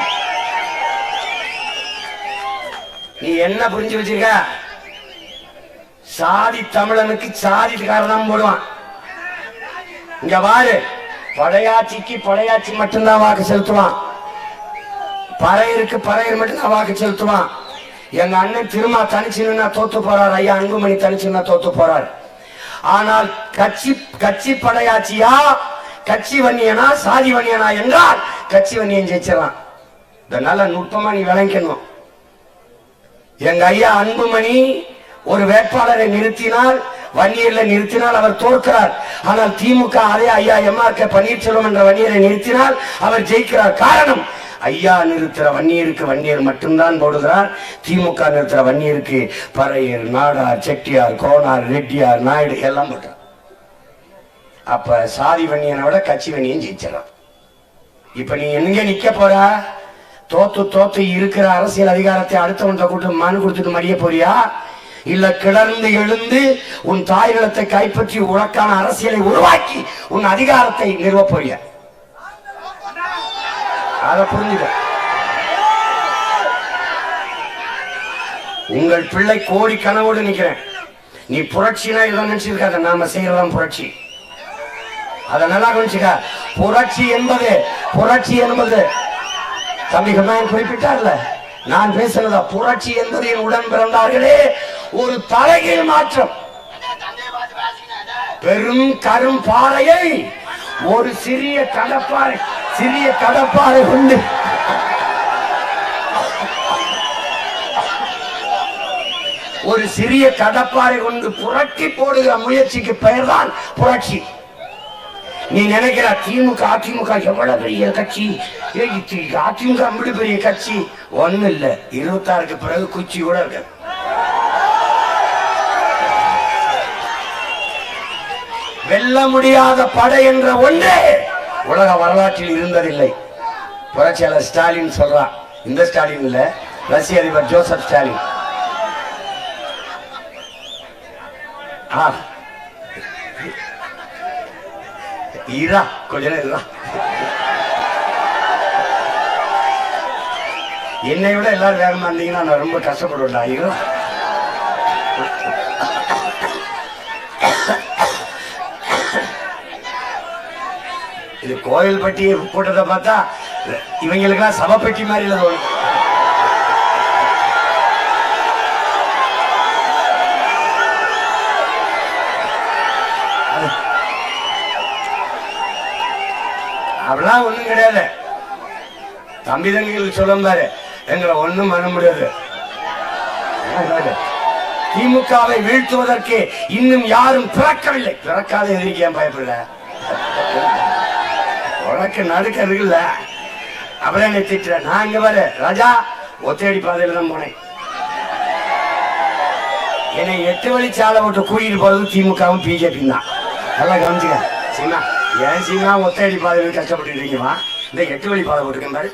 நீ என்ன புரிஞ்சு வச்சிருக்க? சாதி தமிழனுக்கு சாதிக்காரதான் போடுவான். இங்க வாரு, படையாட்சிக்கு படையாட்சி மட்டும்தான் வாக்கு செலுத்துவான். பறையருக்கு பறையர் மட்டும்தான் வாக்கு செலுத்துவான். எங்க அண்ணன் திருமா தனிச்சுன்னா தோத்து போறார், ஐயா அன்புமணி தனிச்சுன்னா தோத்து போறார். ஆனால் கட்சி படையாட்சியா கட்சி வன்னியனா சாதி வன்னியனா என்றால் கட்சி வன்னியன் ஜெயிச்சிடலாம். இதனால நுட்பமா நீ விளங்கணும். எங்க ஐயா அன்புமணி ஒரு வேட்பாளரை நிறுத்தினால் வன்னியர்ல நிறுத்தினால் அவர் தோற்கிறார். ஆனால் திமுக அதே ஐயா எம்.ஆர்.கே. பன்னீர்செல்வம் என்ற வன்னியரை நிறுத்தினால் அவர் ஜெயிக்கிறார். காரணம், ஐயா நிறுத்துற வன்னியருக்கு வன்னியர் மட்டும்தான் போடுகிறார். திமுக நிறுத்துற வன்னியருக்கு பறையர், நாடார், செட்டியார், கோனார், ரெட்டியார், நாயுடு எல்லாம் போட்டார். அப்ப சாதி வன்னியனை விட கட்சி வன்னியன் ஜெயிச்சிடலாம். இப்ப நீ எங்க நிக்க போற? தோத்து இருக்கிற அரசியல் அதிகாரத்தை அடுத்தவன்கிட்ட கூட்டு மனு கொடுத்துட்டு மடிய போறியா? இல்ல கிளர்ந்து எழுந்து உன் தாய் நிலத்தை கைப்பற்றி உனக்கான அரசியலை உருவாக்கி உன் அதிகாரத்தை நிறுவ போறியா? அதை புரிஞ்சுக்க. உங்கள் பிள்ளை கோடி கனவோடு நிக்கிறேன். நீ புரட்சினா இதை நினைச்சிருக்காத, நாம செய்யறதான் புரட்சி. அதை நல்லா கவனிச்சுக்க. புரட்சி என்பது தம்பி கண்ணாயன் குறிப்பிட்டார்ல, நான் பேசுறதா புரட்சி என்பது உடன் பிறந்தார்களே ஒரு தலைகீழ் மாற்றம். பெரும் கரும் பாறையை ஒரு சிறிய கடப்பாறை உண்டு ஒரு சிறிய கடப்பாறை கொண்டு புரட்டி போடுகிற முயற்சிக்கு பெயர்தான் புரட்சி. நீ நினைக்கிற திமுக அதிமுக எவ்வளவு பெரிய கட்சி, அதிமுக அப்படி பெரிய கட்சி ஒண்ணு இல்ல. 26க்கு பிறகு குச்சி கூட இருக்கு. வெல்ல முடியாத படை என்ற ஒன்றே உலக வரலாற்றில் இருந்ததில்லை. புரட்சியாளர் ஸ்டாலின் சொல்றான். இந்த ஸ்டாலின் இல்ல, ரஷ்ய அதிபர் ஜோசப் ஸ்டாலின். கொஞ்ச நேரம் என்னை விட எல்லாரும் வேகமா இருந்தீங்கன்னா நான் ரொம்ப கஷ்டப்படுவேன். இது கோயில்பட்டி கூட்டத்தை பார்த்தா இவங்களுக்கெல்லாம் சபப்பட்டி மாதிரி இல்லை. அப்படிலாம் ஒண்ணும் கிடையாது. தம்பி தங்கிகள் சொல்லும் பாரு, எங்களை ஒண்ணும் பண்ண முடியாது. திமுகவை வீழ்த்துவதற்கு இன்னும் யாரும் பிறக்கவில்லை. பிறக்காத எதிர்க்க ஏன் பயப்படல? உனக்கு நடுக்க இருக்குல்ல. அப்புறம் என்னை திட்டுற. நான் இங்க பாரு ராஜா, ஒத்தையடி பாதையில தான் போனேன். என்னை 8 வழிச்சாலை விட்டு கூட்டிட்டு போறது திமுகவும் பிஜேபி தான். நல்லா கவனிச்சுக்க சீமா. ஏன் சீமா ஒத்தடி பாதை கஷ்டப்பட்டு இருக்கீங்கம்மா? இந்த 8 வழி பாதை போட்டுருக்கேன் பாரு.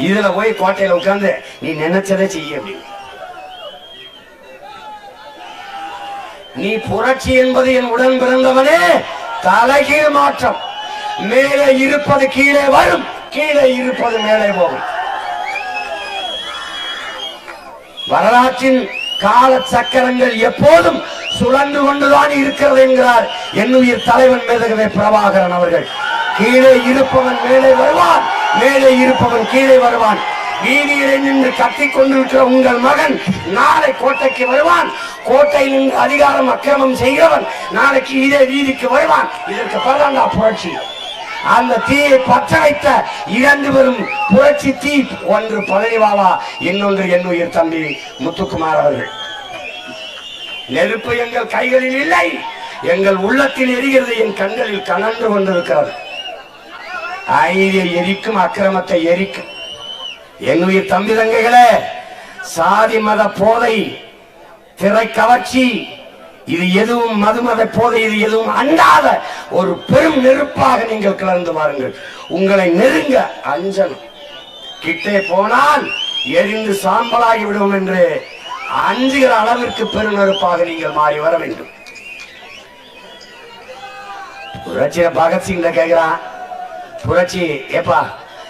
இதுல போய் கோட்டையில உட்கார்ந்து நீ நினைச்சதை செய்ய அப்படின்னு. நீ புரட்சி என்பது என் உடன் பிறந்தவனே தலைகீழ் மாற்றம். மேலே இருப்பது கீழே வரும், கீழே இருப்பது மேலே போகும். வரலாற்றின் கால சக்கரங்கள் எப்போதும் சுழன்று கொண்டுதான் இருக்கிறது என்கிறார் என்னுயிர் தலைவன் மேதகவே பிரபாகரன் அவர்கள். கீழே இருப்பவன் மேலே வருவான், மேலே இருப்பவன் கீழே வருவான். வீதியிலே நின்று கத்திக் கொண்டு இருக்கிற உங்கள் மகன் நாளை கோட்டைக்கு வருவான். கோட்டையில் நின்று அதிகாரம் அக்கிரமம் செய்கிறவன் நாளைக்கு இதே வீதிக்கு வருவான். இதற்கு பரவாண்டா புரட்சி. அந்த தீயை பற்ற வைத்த 2 பேரும் புரட்சி தீ. ஒன்று பழனி பாபா, இன்னொன்று என்னுயிர் தம்பி முத்துக்குமார் அவர்கள். நெருப்பு எங்கள் கைகளில் இல்லை, எங்கள் உள்ளத்தில் எரிகிறது, என் கண்களில் கனன்று கொண்டிருக்கிறது. ஐயை எரிக்கும், அக்கிரமத்தை எரிக்கும். என்னுயிர் தம்பி தங்கைகளே, சாதி மத போதை, திரை கவர்ச்சி, இது எதுவும் மதுமத போதை, இது எதுவும் அண்டாத ஒரு பெரும் நெருப்பாக நீங்கள் கிளர்ந்து வாருங்கள். உங்களை நெருங்க அஞ்சனம். கிட்டே போனால் எரிந்து சாம்பலாகி விடுவோம் என்று அஞ்சுகிற அளவிற்கு பெருநெருப்பாக நீங்கள் மாறி வர வேண்டும். புரட்சியில பகத்சிங் கேட்கிறான், புரட்சி ஏப்பா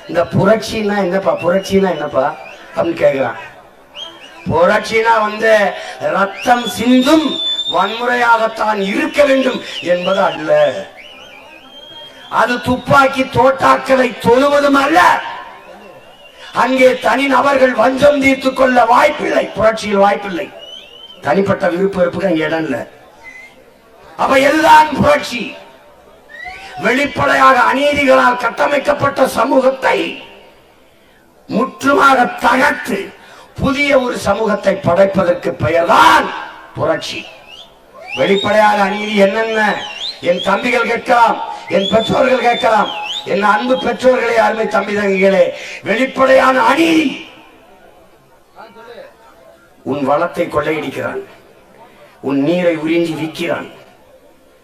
இந்த புரட்சின்னா என்னப்பா, புரட்சின்னா என்னப்பா அப்படின்னு கேட்கிறான். புரட்சினா ரத்தம் சிந்தும் வன்முறையாகத்தான் இருக்க வேண்டும் என்பது அல்ல. அது துப்பாக்கி தோட்டாக்களை தொழுவதும் அல்ல. அங்கே தனி நபர்கள் வஞ்சம் தீர்த்துக் கொள்ள வாய்ப்பில்லை. புரட்சியில் வாய்ப்பில்லை. தனிப்பட்ட விருப்ப வெறுப்புக்கு அங்கே இடம் இல்லை. அப்ப எல்லாம் புரட்சி. வெளிப்படையாக அநீதிகளால் கட்டமைக்கப்பட்ட சமூகத்தை முற்றுமாக தகர்த்து புதிய ஒரு சமூகத்தை படைப்பதற்கு பெயர்தான் புரட்சி. வெளிப்படையாக அநீதி என்னென்ன என் தம்பிகள் கேட்கலாம், என் பெற்றோர்கள் கேட்கலாம், என் அன்பு பெற்றோர்களே, அருமை தம்பி தங்கிகளே. வெளிப்படையான அநீதி, உன் வளத்தை கொள்ளையடிக்கிறான், உன் நீரை உறிஞ்சி விற்கிறான்.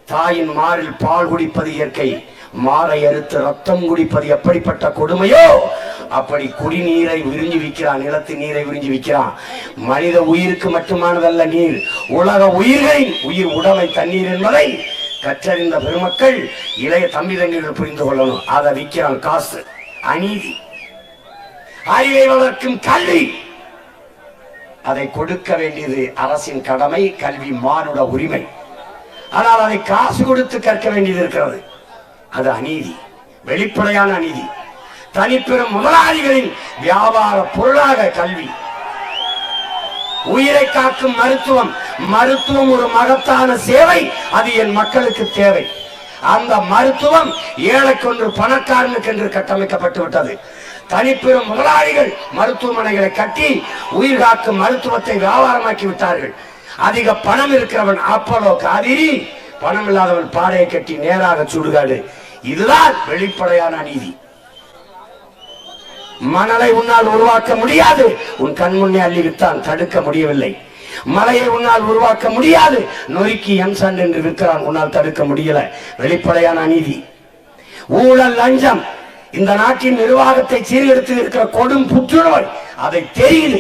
தாயின் மாறில் பால் குடிப்பது இயற்கை, மாறை அறுத்து ரத்தம் குடிப்பது எப்படிப்பட்ட கொடுமையோ அப்படி குடிநீரை விரிஞ்சு விற்கிறான், நிலத்து நீரை விரிஞ்சு விற்கிறான். மனித உயிருக்கு மட்டுமானதல்ல நீர், உலக உயிர்களின் உயிர் உடமை தண்ணீர் என்பதை கற்றறிந்த பெருமக்கள் இளைய தம்பி தங்கிகள் புரிந்து கொள்ளணும். அதை விற்கிறான் காசு. அநீதி. அறிவை வளர்க்கும் கல்வி, அதை கொடுக்க வேண்டியது அரசின் கடமை. கல்வி மானுட உரிமை. ஆனால் அதை காசு கொடுத்து கற்க வேண்டியது இருக்கிறது. அது அநீதி, வெளிப்படையான அநீதி. தனிப்பெரும் முதலாளிகளின் வியாபார பொருளாக கல்வி. உயிரை காக்கும் மருத்துவம், மருத்துவம் ஒரு மகத்தான சேவை. அது என் மக்களுக்கு தேவை. அந்த மருத்துவம் ஏழைக்கொன்று பணக்காரனுக்கு என்று கட்டமைக்கப்பட்டு விட்டது. தனிப்பெரும் முதலாளிகள் மருத்துவமனைகளை கட்டி உயிர் காக்கும் மருத்துவத்தை வியாபாரமாக்கி விட்டார்கள். அதிக பணம் இருக்கிறவன் அப்பலோ காதிரி, பணம் இல்லாதவன் பாடையை கட்டி நேராக சுடுகாடு. இதுதான் வெளிப்படையான அநீதி. மணலை உன்னால் உருவாக்க முடியாது, உன் கண் முன்னே அள்ளி வித்தான், தடுக்க முடியவில்லை. மலையை உன்னால் உருவாக்க முடியாது, நொறுக்கி எம்சன் என்று விற்கிறான், உன்னால் தடுக்க முடியல. வெளிப்படையான அநீதி. ஊழல், லஞ்சம் இந்த நாட்டின் நிர்வாகத்தை சீர்கெடுத்து இருக்கிற கொடும் புற்றுநோய். அதை தெரியுது.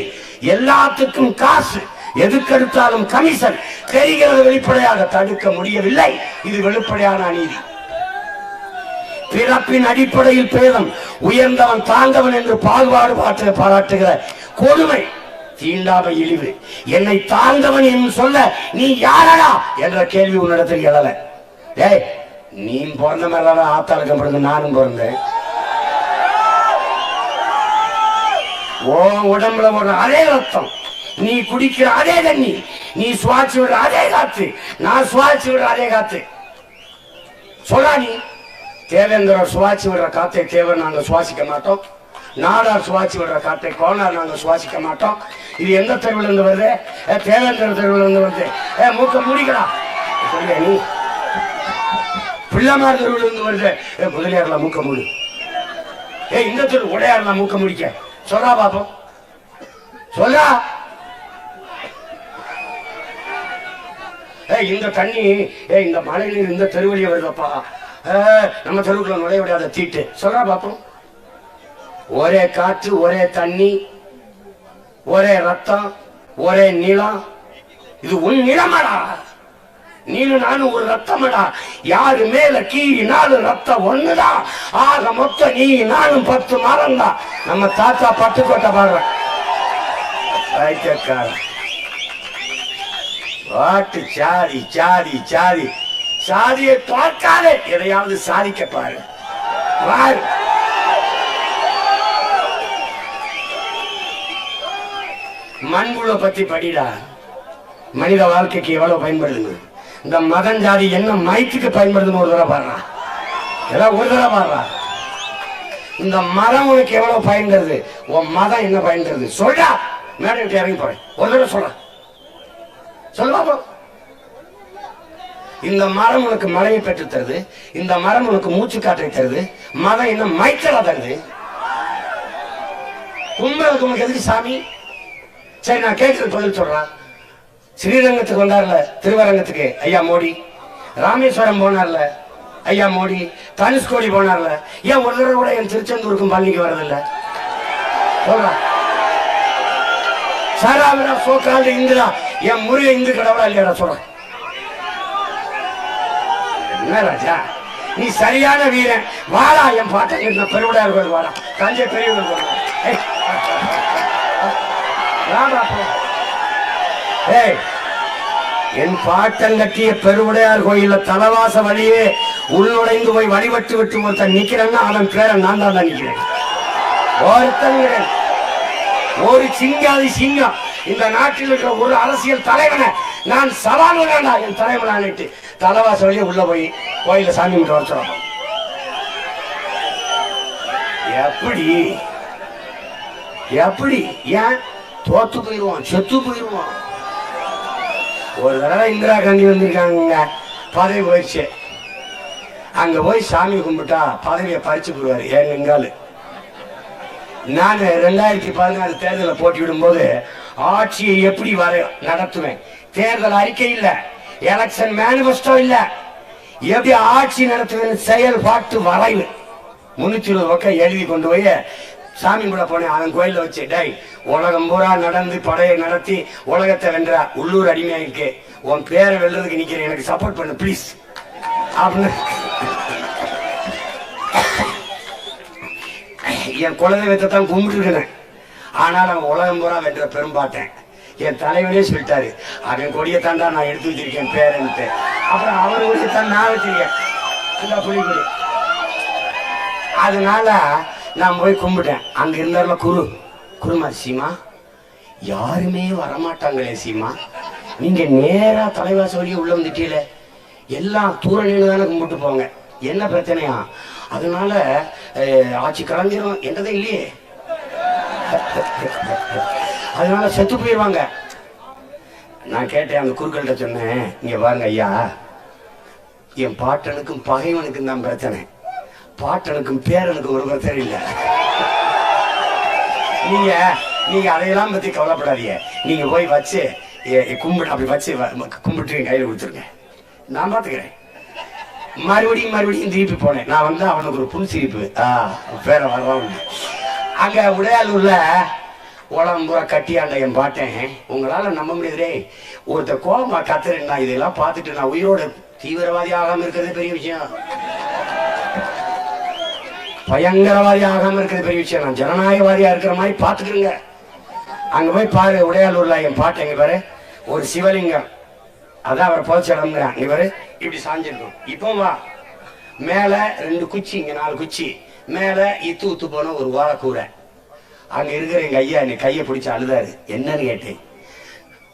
எல்லாத்துக்கும் காசு, எதுக்கெடுத்தாலும் கமிஷன் தெரிகிறது. வெளிப்படையாக தடுக்க முடியவில்லை. இது வெளிப்படையான அநீதி. பிறப்பின் அடிப்படையில் பேதம், உயர்ந்தவன் தாழ்ந்தவன் என்று பாகுபாடு பாராட்டுகிற கொடுமை, தீண்டாமை, இழிவு. என்னை தாழ்ந்தவன் என்று சொல்ல நீ யாரடா என்ற கேள்வி உன்னிடத்தில் எழல. ஏய், நீ பிறந்த மேல ஆத்தாளுக்கப்படுங்க, நானும் பிறந்தேன். ஓ உடம்புல ஒரு அதே ரத்தம், நீ குடிக்கிற அதே தண்ணி, நீ சுவாசி விடுற அதே காத்து, நான் சுவாசி விடுற அதே காத்து. சொல்லா நீ தேவேந்திரர் சுவாசி விடுற காத்தை தேவர் நாங்க சுவாசிக்க மாட்டோம். நாடார் சுவாசி விடுற காத்தை கோனார் நாங்க சுவாசிக்க மாட்டோம். இது எந்த தெருவில் இருந்து வருது? தேவேந்திர தெருவில் இருந்து வருது. மூக்க முடிக்கடா சொல்ல நீ. பிள்ளைமார் தெருவில் இருந்து வருது. முதலியார்ல மூக்க மூடு. இந்த தெரு உடையார்ல மூக்க முடிக்க சொல்றா பாப்போம். சொல்றா. இந்த தண்ணி இந்த மழை நீர் இந்த தெருவழியே வருதப்பா, நம்ம தெருவுக்குள்ள நுழைய விடாத தீட்டு சொல்றா பாப்போம். ஒரே காற்று, ஒரே தண்ணி, ஒரே ரத்தம், ஒரே நிலம். இது உன் நிலமடா, நீனும் நானும் ஒரு ரத்தமடா. யாரு மேல கீழினாலும் ரத்தம் ஒண்ணுதான். ஆக மொத்தம் நீ நானும் 10 மரம் தான். நம்ம தாத்தா பட்டுக்கோட்டை பாடுற பாட்டு. சாதி சாதி சாதி சாதியை பார்க்காதே, எதையாவது சாதிக்க பாரு. மண்புழு பத்தி படிடா. மனித வாழ்க்கைக்கு எவ்வளவு பயன்படுதுன்னு. இந்த மதம் ஜாதி என்ன மைக்குக்கு பயன்படுதுன்னு ஒரு தடவை பாடுறா. எல்லாம் ஒரு தடவை பாடுறா. இந்த மரம் உனக்கு எவ்வளவு பயன் தருது, உன் மதம் என்ன பயன் தருது சொல்றா. மேடை விட்டு இறங்கி போறேன், ஒரு தடவை சொல்ற சொல்லுவா. இந்த மரம் உனக்கு மழையை பெற்று தருது, இந்த மரம் உனக்கு மூச்சு காற்றை தருது. மதம் என்ன மைக்கலா தருது. கும்பலுக்கு உனக்கு எதுக்கு சாமி? சரி, நான் கேட்கறது பதில் சொல்றேன். ஸ்ரீரங்கத்துக்கு வந்தார்ல, திருவரங்கத்துக்கு ஐயா மோடி, ராமேஸ்வரம் போனார்ல ஐயா மோடி, தனுஷ்கோடி போனார்ல, ஏன் ஒரு தடவை கூட என் திருச்செந்தூருக்கும் பழனிக்கு வரதில்ல சொல்றா. சாராவிரா சோக்கால் இந்துடா, என் முருக இந்து கடவுளா இல்லையா சொல்றேன். என்ன ராஜா, நீ சரியான வீரன். வாடா என் பாட்டை பெருவிடையார் கோயில் வாடா, தஞ்சை பெரியவர் கோயில். என் பாட்டன் கட்டிய பெருவுடையார் கோயில தலவாச வழியே உள்நுழைந்து போய் வழிபட்டு விட்டு ஒருத்தன் நிக்கிறேன்னா அவன் பேரை நான் தான் நிக்கிறேன். ஒருத்தன் ஒரு சிங்காதி சிங்கம். இந்த நாட்டில் இருக்கிற ஒரு அரசியல் தலைவனை நான் சவால் விடாண்டா, என் தலைவனான்ட்டு தலவாச வழியே உள்ள போய் கோயில சாமி கிட்ட வர சொல்ல. எப்படி எப்படி ஏன் தோத்து போயிருவான், செத்து போயிருவான். ஒரு தடவை இந்திரா காந்தி வந்திருக்காங்க, பதவி போயிடுச்சு. அங்க போய் சாமி கும்பிட்டா பதவியை பறிச்சு போடுவாரு. எங்காலு நான் 2016 தேர்தலை போட்டியிடும் போது ஆட்சியை எப்படி நடத்துவேன், தேர்தல் அறிக்கை இல்ல, எலெக்ஷன் மேனிபெஸ்டோ இல்ல, எப்படி ஆட்சி நடத்துவேன் செயல்பாட்டு வரைவு 320 பக்கம் எழுதி கொண்டு போய் சாமி கூட போனேன். அவன் கோயில வச்சு, டேய் உலகம் பூரா நடந்து படையை நடத்தி உலகத்தை வென்ற உள்ளூர் அடிமையா இருக்கு, உன் பேரை வெல்றதுக்கு நிக்கிறேன், எனக்கு சப்போர்ட் பண்ணு ப்ளீஸ் அப்படின்னு என் குலதெய்வத்தை தான் கும்பிட்டு இருக்கிறேன். ஆனால் அவன் உலகம் பூரா வென்ற பெரும்பாட்டேன். என் தலைவரே சொல்லிட்டாரு, அவன் கொடியை தாண்டா நான் எடுத்து வச்சிருக்கேன் பேரன்ட்டு. அப்புறம் அவர் கொடியை தான் நான் வச்சிருக்கேன், அந்த புலிகொடி. அதனால நான் போய் கும்பிட்டேன். அங்க இருந்தாருல குருமா, சீமா யாருமே வரமாட்டாங்களே சீமா, நீங்க நேரா தலைவாச வழியே உள்ள வந்துட்டீல, எல்லாம் தூரணியில தானே கும்பிட்டு போங்க, என்ன பிரச்சனையா? அதனால ஆட்சி கலைஞ்சிரும் என்றதே இல்லையே, அதனால செத்து போயிடுவாங்க. நான் கேட்டேன் அந்த குருக்கள்கிட்ட சொன்னேன், இங்க பாருங்க ஐயா, என் பாட்டனுக்கும் பகைவனுக்கும் தான் பிரச்சனை, பாட்டனுக்கும் பேரனுக்கும் ஒரு பிரச்சனை இல்லை. நீங்க அதையெல்லாம் பத்தி கவலைப்படாதீங்க. நீங்க போய் வச்சு கும்பிட்டு அப்படி வச்சு கும்பிட்டு கையில கொடுத்துருங்க, நான் பாத்துக்கிறேன். மறுபடியும் திருப்பி போனேன். நான் வந்து அவனுக்கு ஒரு புன்சிரிப்பு, பேர வரலாம். அங்க உடையாலூர்ல உலகம் பூரா கட்டியாண்ட என் பாட்டேன். உங்களால நம்ப முடியாதே, ஒருத்தர் கோபமா கத்துறேன். நான் இதெல்லாம் பார்த்துட்டு நான் உயிரோட தீவிரவாதி ஆகாம இருக்கிறது பெரிய விஷயம், பயங்கரவாதி ஆகாம இருக்கிறது பெரிய விஷயம். நான் ஜனநாயகவாதியா இருக்கிற மாதிரி பாத்துக்கிறேங்க. அங்க போய் பாரு, உடையாலூர்ல என் பாட்டு எங்க பாரு, ஒரு சிவலிங்கம், அதான் அவரை புதைச்சிடம்ங்கிறான். இங்க பாரு இப்படி சாஞ்சிருக்கும். இப்போ வா, மேல 2 குச்சி, இங்க 4 குச்சி, மேல இத்து போன ஒரு வாழைக்கூரை. அங்க இருக்கிற எங்க ஐயா என்னை கையை பிடிச்சு அழுதாரு. என்னன்னு கேட்டேன்.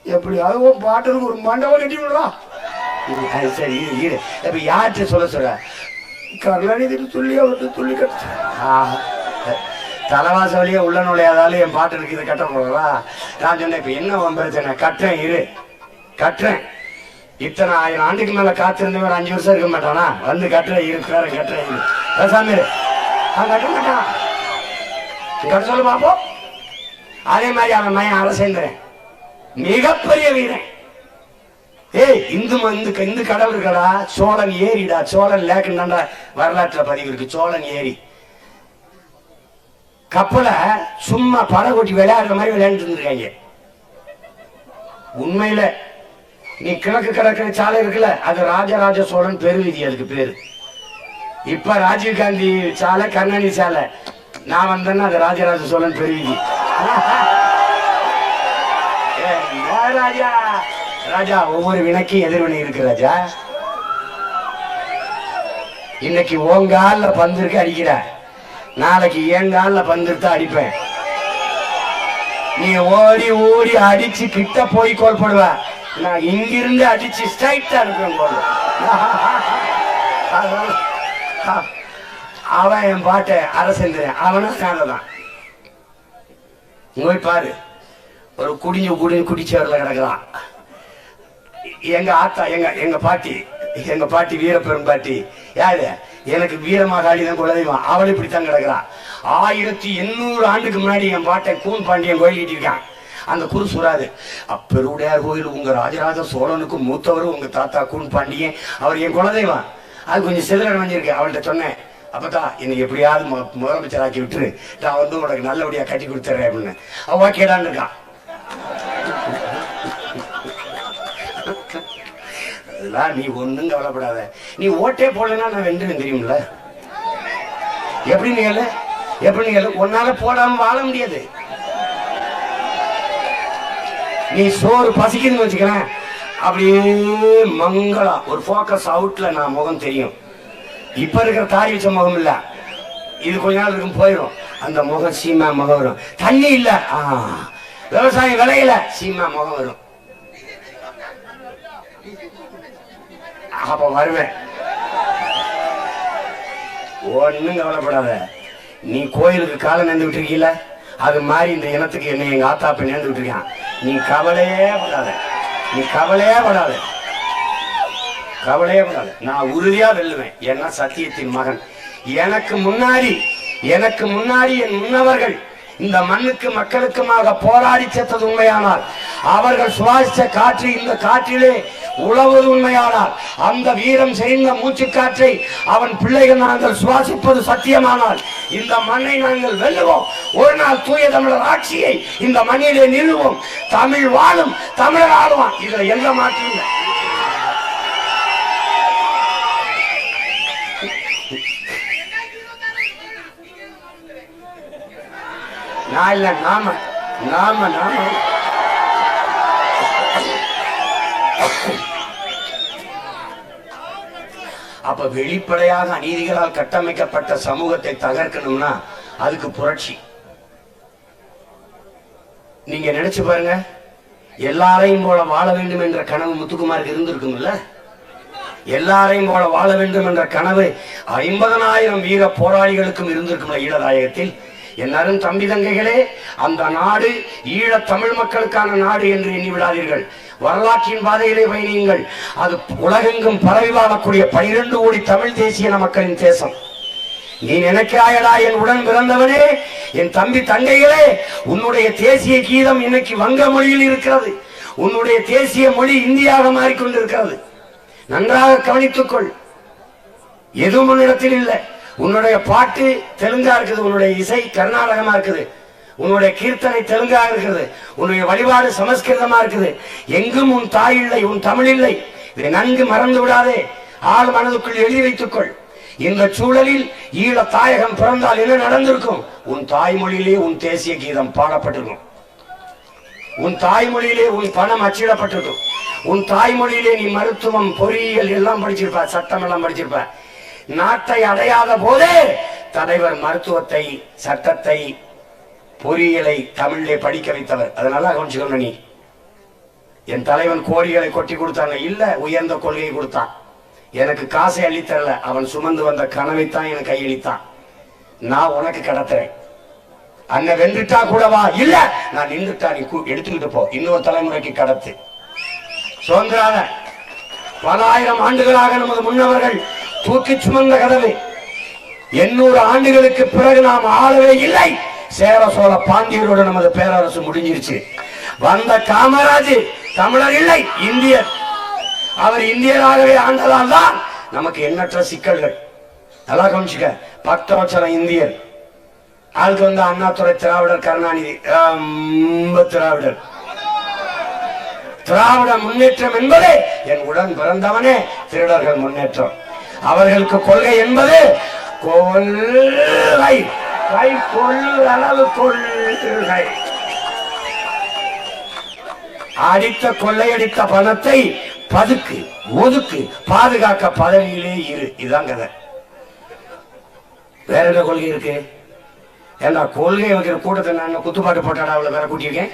எப்படியாவது பாட்டுக்கு ஒரு மண்டபம் கட்டி விடுறா. சரி இப்ப யார்கிட்ட சொல்ல கருணாநிதி சொல்லி அவர்கிட்ட சொல்லி கட்ட தலைவாச வழியே உள்ள நுழையாதாலும் என் பாட்டு இருக்கு, இதை கட்ட போடுறா. நான் சொன்னேன், இப்ப என்ன பிரச்சனை, கட்டுறேன் இரு கட்டுறேன். இத்தனை 1000 ஆண்டுக்கு மேல காத்திருந்தவன் 5 வருஷம் இருக்க மாட்டானா, வந்து கட்டுறேன் இரு கட்டுறேன் இரு பேசாம இரு. கட்ட மாட்டான், கட்ட சொல்ல பாப்போம். அதே மாதிரி அவன் மையன் அரசேந்திரன் மிகப்பெரிய வீரன், ஏய் இந்து கடல் இருக்கடா, சோழன் ஏரிடா, சோழன் லேக்குன்னு வரலாற்றுல பதிவு இருக்கு. சோழன் ஏரி கப்பலை சும்மா படை கொட்டி விளையாடுற மாதிரி விளையாண்டு இருந்திருக்காங்க. உண்மையில நீ கிழக்கு கடற்கரை சாலை இருக்குல்ல, அது ராஜராஜ சோழன் பெருவீதி, அதுக்கு பேரு. இப்ப ராஜீவ்காந்தி சாலை, கருணாநிதி சாலை. நான் வந்தேன்னா அது ராஜராஜ சோழன் பெருவீதி. ராஜா ராஜா ஒவ்வொரு வினைக்கும் எதிர்வினை இருக்கு ராஜா. இன்னைக்கு ஓங்கால பந்து இருக்கு அடிக்கிற, நாளைக்கு ஏங்கால பந்து எடுத்து அடிப்பேன். நீ ஓடி ஓடி அடிச்சு கிட்ட போய் கோல் போடுவ, நான் இங்கிருந்து அடிச்சு ஸ்ட்ரைட்டா அனுப்புவேன் கோல். அவன் என் பாட்டை அரசேந்திரன், அவனும் காததான். போய் பாரு, ஒரு குடிச்சவர்ல கிடக்குறான். எங்க ஆத்தா, எங்க பாட்டி வீரப்பெரும் பாட்டி யாரு, எனக்கு வீரமாகாளி தான் குலதெய்வம். அவள் இப்படித்தான் கிடக்குறான். 1800 ஆண்டுக்கு முன்னாடி என் பாட்டை கூன் பாண்டியன் கோயில் கட்டியிருக்கான். அந்த குரு சுராது, அப்பெருவுடையார் கோயில் உங்க ராஜராஜ சோழனுக்கு மூத்தவரும் உங்க தாத்தா கூன் பாண்டியன், அவர் என் குலதெய்வம். அது கொஞ்சம் சிதறல் வஞ்சிருக்கு. அவள்கிட்ட சொன்னேன், அப்பதான் என்னை எப்படியாவது முதலமைச்சர் ஆக்கி விட்டுரு, நான் வந்து உனக்கு நல்லபடியா கட்டி கொடுத்துறேன் அப்படின்னு. அவ கேடான்னு இருக்கான். அதெல்லாம் நீ ஒண்ணும் கவலைப்படாத. நீ ஓட்டே போடலன்னா நான் வென்றுவேன் தெரியுமில்ல. எப்படின்னு கேளு, உன்னால போடாம வாழ முடியாது. நீ சோறு பசிக்குதுன்னு வச்சுக்கிறேன், அப்படியே மங்களா ஒரு போக்கஸ் அவுட்ல நான் முகம் தெரியும். இப்ப இருக்கிற தாடி வச்ச முகம் இல்ல, இது கொஞ்ச நாள் இருக்கும் போயிடும். அந்த முகம் சீமா முகம் வரும். தண்ணி இல்ல, விவசாயம் விளையல, சீமா முகம் வரும். அப்ப வருவேன். ஒண்ணும் கவலைப்படாத. நீ கோயிலுக்கு காலை நேர்ந்து விட்டுருக்கீல, அது மாதிரி இந்த இனத்துக்கு என்ன எங்க ஆத்தாப்ப நேர்ந்து விட்டுருக்கான். நீ கவலையே படாத. நான் உறுதியா வெல்லுவேன். ஏன்னா சத்தியத்தின் மகன். எனக்கு முன்னாடி என் முன்னவர்கள் இந்த மண்ணுக்கு மக்களுக்குமாக போராடி செத்தது உண்மையானால், அவர்கள் சுவாசித்த காற்று இந்த காற்றிலே உழவது உண்மையானால், அந்த வீரம் செய்த மூச்சு காற்றை அவன் பிள்ளைகள் நாங்கள் சுவாசிப்பது சத்தியமானால், இந்த மண்ணை நாங்கள் வெல்லுவோம். ஒரு நாள் தூய தமிழர் ஆட்சியை இந்த மண்ணிலே நிறுவோம். தமிழ் வாழும், தமிழர் ஆளுவான். இதுல எந்த மாற்றம் இல்லை. நாம அப்ப வெளிப்படையாக அநீதிகளால் கட்டமைக்கப்பட்ட சமூகத்தை தகர்க்கணும்னா அதுக்கு புரட்சி. நீங்க நினைச்சு பாருங்க, எல்லாரையும் போல வாழ வேண்டும் என்ற கனவு முத்துக்குமாருக்கு இருந்திருக்கும்ல. எல்லாரையும் போல வாழ வேண்டும் என்ற கனவு 50,000 வீர போராளிகளுக்கும் இருந்திருக்கும்ல ஈழதாயகத்தில். எல்லாரும் தம்பி தங்கைகளே, அந்த நாடு ஈழ தமிழ் மக்களுக்கான நாடு என்று எண்ணி விடாதீர்கள். வரலாற்றின் பாதையிலே பயணியுங்கள். அது உலகெங்கும் பரவி வாழக்கூடிய 12 கோடி தமிழ் தேசிய மக்களின் தேசம். நீ நினைக்காயடா என் உடன் பிறந்தவனே, என் தம்பி தங்கைகளே, உன்னுடைய தேசிய கீதம் இன்னைக்கு வங்க மொழியில் இருக்கிறது. உன்னுடைய தேசிய மொழி இந்தியாக மாறிக்கொண்டிருக்கிறது. நன்றாக கவனித்துக்கொள். எதுவும் உன்னிடத்தில் இல்லை. உன்னுடைய பாட்டு தெலுங்கா இருக்குது, உன்னுடைய இசை கர்நாடகமா இருக்குது, உன்னுடைய கீர்த்தனை தெலுங்கா இருக்குது, உன்னுடைய வழிபாடு சமஸ்கிருதமா இருக்குது. எங்கும் உன் தாய் இல்லை, உன் தமிழ் இல்லை. இதை நன்கு மறந்து விடாதே. ஆள் மனதுக்குள் எழுதி வைத்துக்கொள். இந்த சூழலில் ஈழ தாயகம் பிறந்தால் என்ன நடந்திருக்கும்? உன் தாய்மொழியிலே உன் தேசிய கீதம் பாடப்பட்டிருக்கும். உன் தாய்மொழியிலே உன் பணம் அச்சிடப்பட்டிருக்கும். உன் தாய்மொழியிலே நீ மருத்துவம், பொறியியல் எல்லாம் படிச்சிருப்ப, சட்டம் எல்லாம் படிச்சிருப்ப. நாட்டை அடையாத போதே தலைவர் மருத்துவத்தை, சட்டத்தை, பொறியியலை தமிழிலே படிக்க வைத்தவர். அதனால கவனிச்சுக்கணும். நீ என் தலைவன் கோடிகளை கொட்டி கொடுத்தாங்க இல்ல, உயர்ந்த கொள்கையை கொடுத்தான். எனக்கு காசை அள்ளித்தரல, அவன் சுமந்து வந்த கனவைத்தான் எனக்கு கையளித்தான். நான் உனக்கு கடத்துறேன். அண்ணன் வென்றுட்டா கூடவா? இல்ல, நான் நின்றுட்டா நீ எடுத்துக்கிட்டு போ, இன்னொரு தலைமுறைக்கு கடத்து. சுதந்திராக பல ஆயிரம் ஆண்டுகளாக நமது முன்னவர்கள் தூக்கி சுமந்த கதவு 800 ஆண்டுகளுக்கு பிறகு நாம் ஆளவே இல்லை. சேர சோழ பாண்டியரோடு நமது பேரரசு முடிஞ்சிருச்சு. வந்த காமராஜ் தமிழர் இல்லை, இந்தியர். அவர் இந்தியராகவே ஆண்டதால் தான் நமக்கு எண்ணற்ற சிக்கல்கள். நல்லா கவனிச்சுக்க. 10 லட்சம் இந்தியர். அதுக்கு அண்ணாதுரை திராவிடர், கருணாநிதி திராவிடர். திராவிட முன்னேற்றம் என்பது என் உடன் பிறந்தவனே திருடர்கள் முன்னேற்றம். அவர்களுக்கு கொள்கை என்பது கொள்கை, கை கொள்ளளவு கொள்கை. அடித்த கொள்ளையடித்த பணத்தை பதுக்கு, ஒதுக்கு, பாதுகாக்க பதவியிலே இரு. இதுதான் கதை. வேற என்ன கொள்கை இருக்கு? ஏன்னா கொள்கை வைக்கிற கூட்டத்தை நான் குத்துப்பாட்டு போட்டாடா அவ்வளவு வேற கூட்டியிருக்கேன்.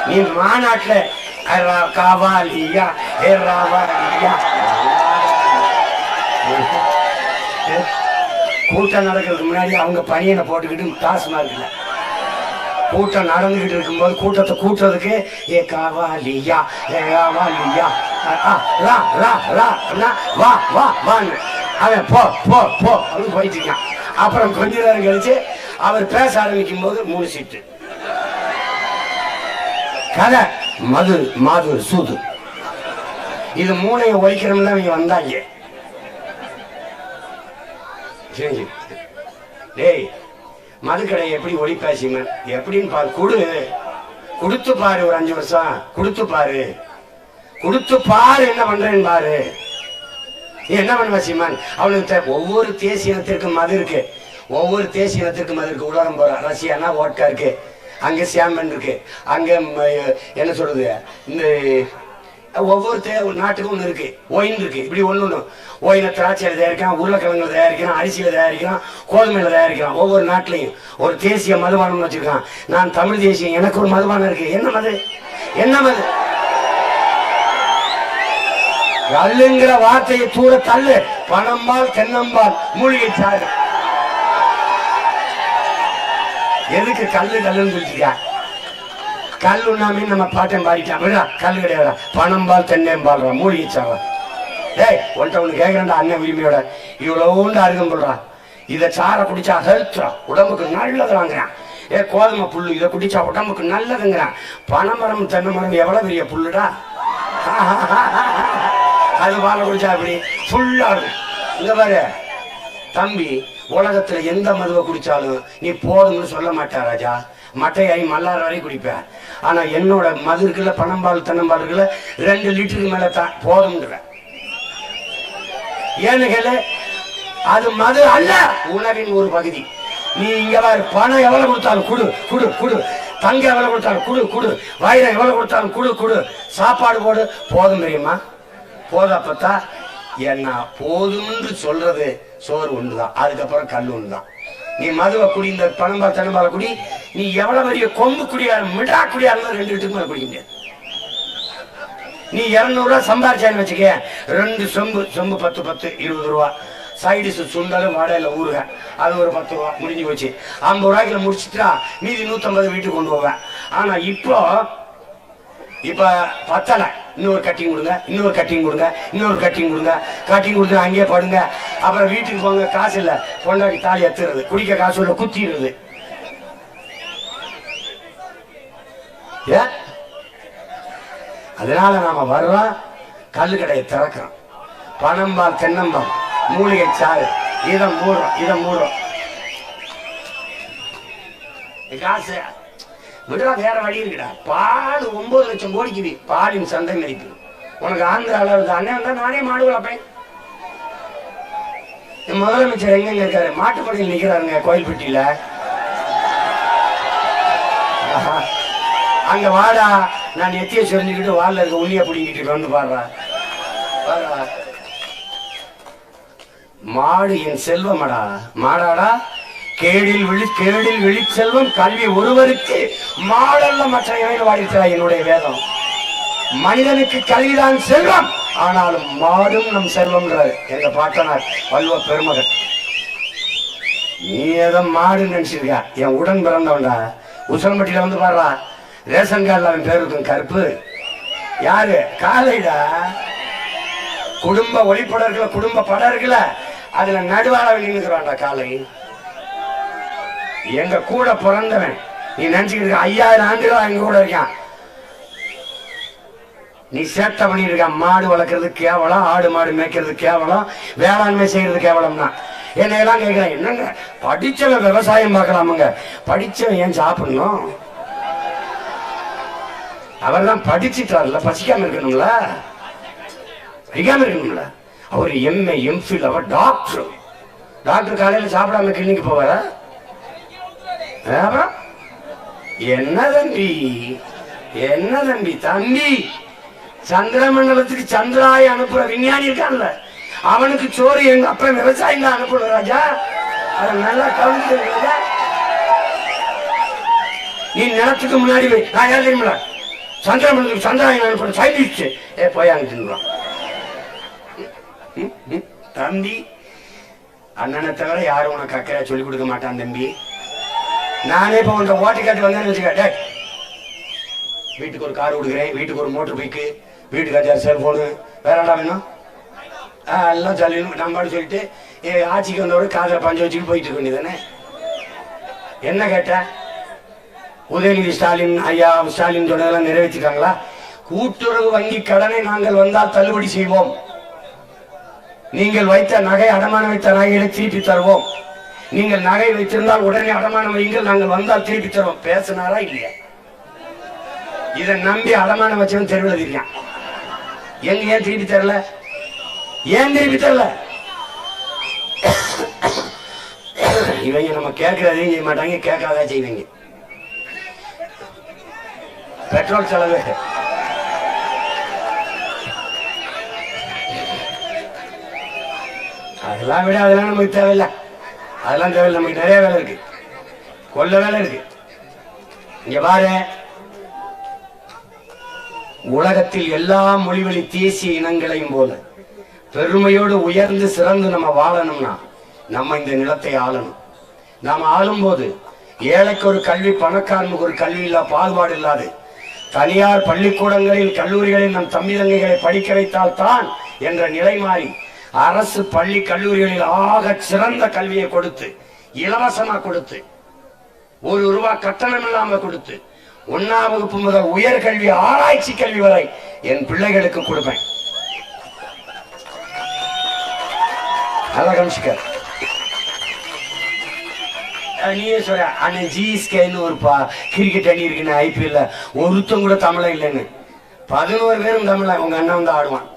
நீ மாநாட்டுல காவாலியா கூட்டம் நடக்கிறதுக்கு முன்னாடி அவங்க பணியனை போட்டுக்கிட்டு டாஸ்மார்க்ல கூட்டம் நடந்துகிட்டு இருக்கும்போது கூட்டத்தை கூட்டுறதுக்கு ஏ காவாலியா வா வா வான்னு அவன் போ போ போ அப்படின்னு போயிட்டு இருக்கான். அப்புறம் கொஞ்ச நேரம் கழிச்சு அவர் பேச ஆரம்பிக்கும் போது 3 சீட்டு கதை. மது மாது சூது இது 3ஐயும் ஒழிக்கிறோம்னு அவங்க வந்தாங்க. டேய் மதுக்கடை எப்படி ஒழிப்பாசிங்க எப்படின்னு பாரு. கொடுத்து பாரு. ஒரு 5 வருஷம் கொடுத்து பாரு. கொடுத்து பாரு என்ன பண்றேன்னு பாரு. என்ன பண்ணுவா சீமான்? அவனுக்கு ஒவ்வொரு தேசிய இனத்திற்கும் மது இருக்கு. ஒவ்வொரு தேசிய இனத்திற்கும் மது இருக்கு. உலகம் போற ரஷ்யானா வோட்கா இருக்கு, அங்க சாம்பன் இருக்கு, அங்க என்ன சொல்றது இந்த ஒவ்வொரு நாட்டுக்கும் ஒண்ணு இருக்கு. ஒயின் இருக்கு. இப்படி ஒண்ணு ஒயின திராட்சையில தயாரிக்கிறான், உருளைக்கிழங்குல தயாரிக்கிறான், அரிசியில தயாரிக்கிறான், கோதுமையில தயாரிக்கிறான். ஒவ்வொரு நாட்டிலையும் ஒரு தேசிய மதுபானம் வச்சிருக்கான். நான் தமிழ் தேசியம், எனக்கு ஒரு மதுபானம் இருக்கு. என்ன மது? என்ன மது? கல்லுங்கிற வார்த்தையை தூர தள்ளு. பணம்பால், தென்னம்பால், மூலிகை சாறு. எதுக்கு கல்லு கல்லுன்னு சொல்லிருக்கா? கல்லுனாமே நம்ம பாட்டம் பாடிட்டான். விடா கல்லு கிடையாது. பணம்பால், தென்னம்பால், மூலிகை சாறு. டேய் ஒன்ட்ட ஒண்ணு கேட்கிறேன்டா அண்ணன் உரிமையோட. இவ்வளவுண்டு அருகம் சொல்றான். இதை சாரை குடிச்சா ஹெல்த்ரா, உடம்புக்கு நல்லதுங்கிறான். கோதுமை புல்லு இதை குடிச்சா உடம்புக்கு நல்லதுங்கிறான். பனைமரம் தென்னை மரம் எவ்வளவு பெரிய புல்லுடா. அது பாலை குடிச்சா அப்படி ஃபுல்லா இருக்கும். இங்க பாரு தம்பி, உலகத்துல எந்த மதுவை குடிச்சாலும் நீ போதும்னு சொல்ல மாட்டா ராஜா. மட்டையாயி மல்லார் வரை குடிப்ப. ஆனா என்னோட மது இருக்குல்ல, பனம்பால் தென்னம்பால் இருக்குல்ல, 2 லிட்டருக்கு மேல தான் போதும்ன்ற. ஏன்னு கேளு, அது மது அல்ல, உணவின் ஒரு பகுதி. நீ இங்க பாரு, பணம் எவ்வளவு கொடுத்தாலும் குடு குடு குடு, தங்க எவ்வளவு கொடுத்தாலும் குடு குடு, வைரம் எவ்வளவு கொடுத்தாலும் குடு குடு, சாப்பாடு போடு, போதும் தெரியுமா? போதாப்பத்தா என்ன போதும்னு சொல்றது சோறு ஒண்ணுதான், அதுக்கப்புறம் கல் ஒண்ணுதான். நீ மதுவை குடி, இந்த பனம்பால் தென்னம்பால குடி, நீ எவ்வளவு பெரிய கொம்பு குடியா மிடா குடியா இருந்தா 2 லிட்டருக்கு மேல குடிக்க முடியாது. நீ 200 ரூபாய் சம்பாரிச்சான்னு வச்சுக்க, 2 செம்பு 10 10 20 ரூபா. சைடிஸ் சுண்டலும் வடையில ஊறுக, அது ஒரு 10 ரூபா, முடிஞ்சு போச்சு. 50 ரூபாய்க்குள்ள முடிச்சுட்டா மீதி 150 வீட்டுக்கு கொண்டு போவேன். ஆனா இப்ப பத்தலை, இன்னொரு கட்டிங் கொடுங்க, இன்னொரு கட்டிங் கொடுங்க, இன்னொரு கட்டிங் கொடுங்க, கட்டிங் கொடுத்து அங்கேயே படுங்க. அப்புறம் வீட்டுக்கு போங்க, காசு இல்ல, பொண்டாட்டி தாலி எத்துறது, குடிக்க காசு இல்ல, குத்திடுறது. அதனால நாம வர்றோம், கல்லு கடையை திறக்கிறோம், பனம்பால் தென்னம்பால் மூலிகை சாறு இதை மூடுறோம். காசு விடுறா, வேற வழி இருக்குடா. பால் 9 லட்சம் கோடிக்கு பாலின் சந்தை மதிப்பு. உனக்கு ஆந்திரால இருக்கு அண்ணன் வந்தா நானே மாடு வளர்ப்பேன். முதலமைச்சர் எங்க இருக்காரு? மாட்டுப்படியில் நிக்கிறாருங்க கோயில்பட்டியில. அங்க வாடா, நான் நெத்திய சொரிஞ்சுக்கிட்டு வாழ இருக்க உண்ணிய பிடிங்கிட்டு வந்து பாடுறா. மாடு என் செல்வமடா, மாடாடா. கேடில் விழி செல்வம் கல்வி ஒருவருக்கு மாடல்ல மற்ற இவையில் வாடிக்கிறார் என்னுடைய வேதம். மனிதனுக்கு கல்விதான் செல்வம், ஆனாலும் மாடும் நம் செல்வம் எங்க பாட்டனார் வள்ளுவ பெருமகன். நீ ஏதோ மாடு நினைச்சிருக்க, என் உடன் பிறந்தவன்டா. உசல்மட்டியில வந்து பாடுறா, ரேஷன் கார்டுல அவன் பேர் இருக்கும் கருப்பு. யாரு? காலைடா. குடும்ப ஒளிப்படம் இருக்குல்ல, குடும்ப படம் இருக்குல்ல, அதுல நடுவாள நின்னுக்கிறான்டா காலை. எங்க கூட பிறந்தவன். நீ நினைச்சுக்கிட்டு 5000 ஆண்டுகளா எங்க கூட இருக்கான். நீ சேட்டை பண்ணிட்டு இருக்க. மாடு வளர்க்கறது கேவலம், ஆடு மாடு மேய்க்கிறது கேவலம், வேளாண்மை செய்யறது கேவலம்னா என்னையெல்லாம் கேட்கிறேன். என்னங்க படிச்சவன் விவசாயம் பார்க்கலாமுங்க, படிச்சவன் ஏன் சாப்பிடணும்? அவர் தான் படிச்சுட்டார்ல, பசிக்காம இருக்கணும்ல, படிக்காம இருக்கணும்ல. அவர் எம்ஏ எம்ஃபில், அவர் டாக்டர். டாக்டர் காலையில் சாப்பிடாம கிளினிக்கு போவார? என்ன தம்பி, என்ன தம்பி, தம்பி சந்திரமண்டலத்துக்கு சந்திராய அனுப்புற விஞ்ஞானி இருக்கான்ல, அவனுக்கு சோறு எங்க அப்ப விவசாயம் தான் அனுப்புற ராஜா. அதை நல்லா கவனிச்சு. நீ நிலத்துக்கு முன்னாடி போய் நான் ஏன் தெரியுமில்ல சந்திரமண்டலத்துக்கு சந்திராயன் அனுப்புற சைன்டிஸ்ட் போய் அனுப்பிடுவான். தம்பி அண்ணனை தவிர யாரும் உனக்கு அக்கறையா சொல்லிக் கொடுக்க மாட்டான் தம்பி. நானே இப்ப உன்ட ஓட்டி காட்டி வந்தேன்னு வச்சுக்க, வீட்டுக்கு ஒரு கார் கொடுக்குறேன், வீட்டுக்கு ஒரு மோட்டர் பைக்கு, வீட்டுக்கு 5 செல்போனு, வேற என்ன வேணும் எல்லாம் சொல்லணும் நம்ம சொல்லிட்டு ஆட்சிக்கு வந்தவரு காதல பஞ்சு வச்சுட்டு போயிட்டு இருக்க வேண்டியதானே. என்ன கேட்ட? உதயநிதி ஸ்டாலின் ஐயா ஸ்டாலின் சொன்னதெல்லாம் நிறைவேற்றிருக்காங்களா? கூட்டுறவு வங்கி கடனை நாங்கள் வந்தால் தள்ளுபடி செய்வோம், நீங்கள் வைத்த நகை அடமானம் வைத்த நகைகளை திருப்பி தருவோம், நீங்கள் நகை வைத்திருந்தால் உடனே அடமானம் வைங்கள், நாங்கள் வந்தால் திருப்பி தருவோம். பேசினாரா இல்லையா? இதை நம்பி அடமானம் வச்சவன் தெருவில் இருக்கான். எங்க ஏன் திருப்பி தரல? ஏன் திருப்பி தரல? இவங்க நம்ம கேட்கறதையும் செய்ய மாட்டாங்க, கேட்காத செய்வீங்க. பெட்ரோல் செலவு அதெல்லாம் விட அதெல்லாம் நமக்கு தேவையில்லை, அதெல்லாம் தேவையில்லை. நமக்கு நிறைய வேலை இருக்கு, கொல்ல வேலை இருக்கு. இங்க பாரு, உலகத்தில் எல்லா மொழிவழி தேசிய இனங்களையும் போல பெருமையோடு உயர்ந்து சிறந்து நம்ம வாழணும்னா நம்ம இந்த நிலத்தை ஆளணும். நாம் ஆளும் போது ஏழைக்கு ஒரு கல்வி, பணக்காரனுக்கு ஒரு கல்வி இல்ல பாகுபாடு இல்லாது தனியார் பள்ளிக்கூடங்களில் கல்லூரிகளில் நம் தம்பி தங்கைகளை படிக்க வைத்தால் தான் என்ற நிலை மாறி அரசு பள்ளி கல்லூரிகளில் ஆக சிறந்த கல்வியை கொடுத்து, இலவசமா கொடுத்து, ₹1 கட்டணம் இல்லாம கொடுத்து, 1ஆம் வகுப்பு முதல் உயர்கல்வி ஆராய்ச்சி கல்வி வரை என் பிள்ளைகளுக்கு கொடுப்பேன். நல்லா கவனிச்சுக்க. நீயே சொல்ற அண்ணன் ஜிஎஸ்கேன்னு ஒரு கிரிக்கெட் அணி இருக்குன்னு ஐபிஎல்ல ஒருத்தம் கூட தமிழ இல்லைன்னு 11 பேரும் தமிழ. உங்க அண்ணன் வந்து ஆடுவான்.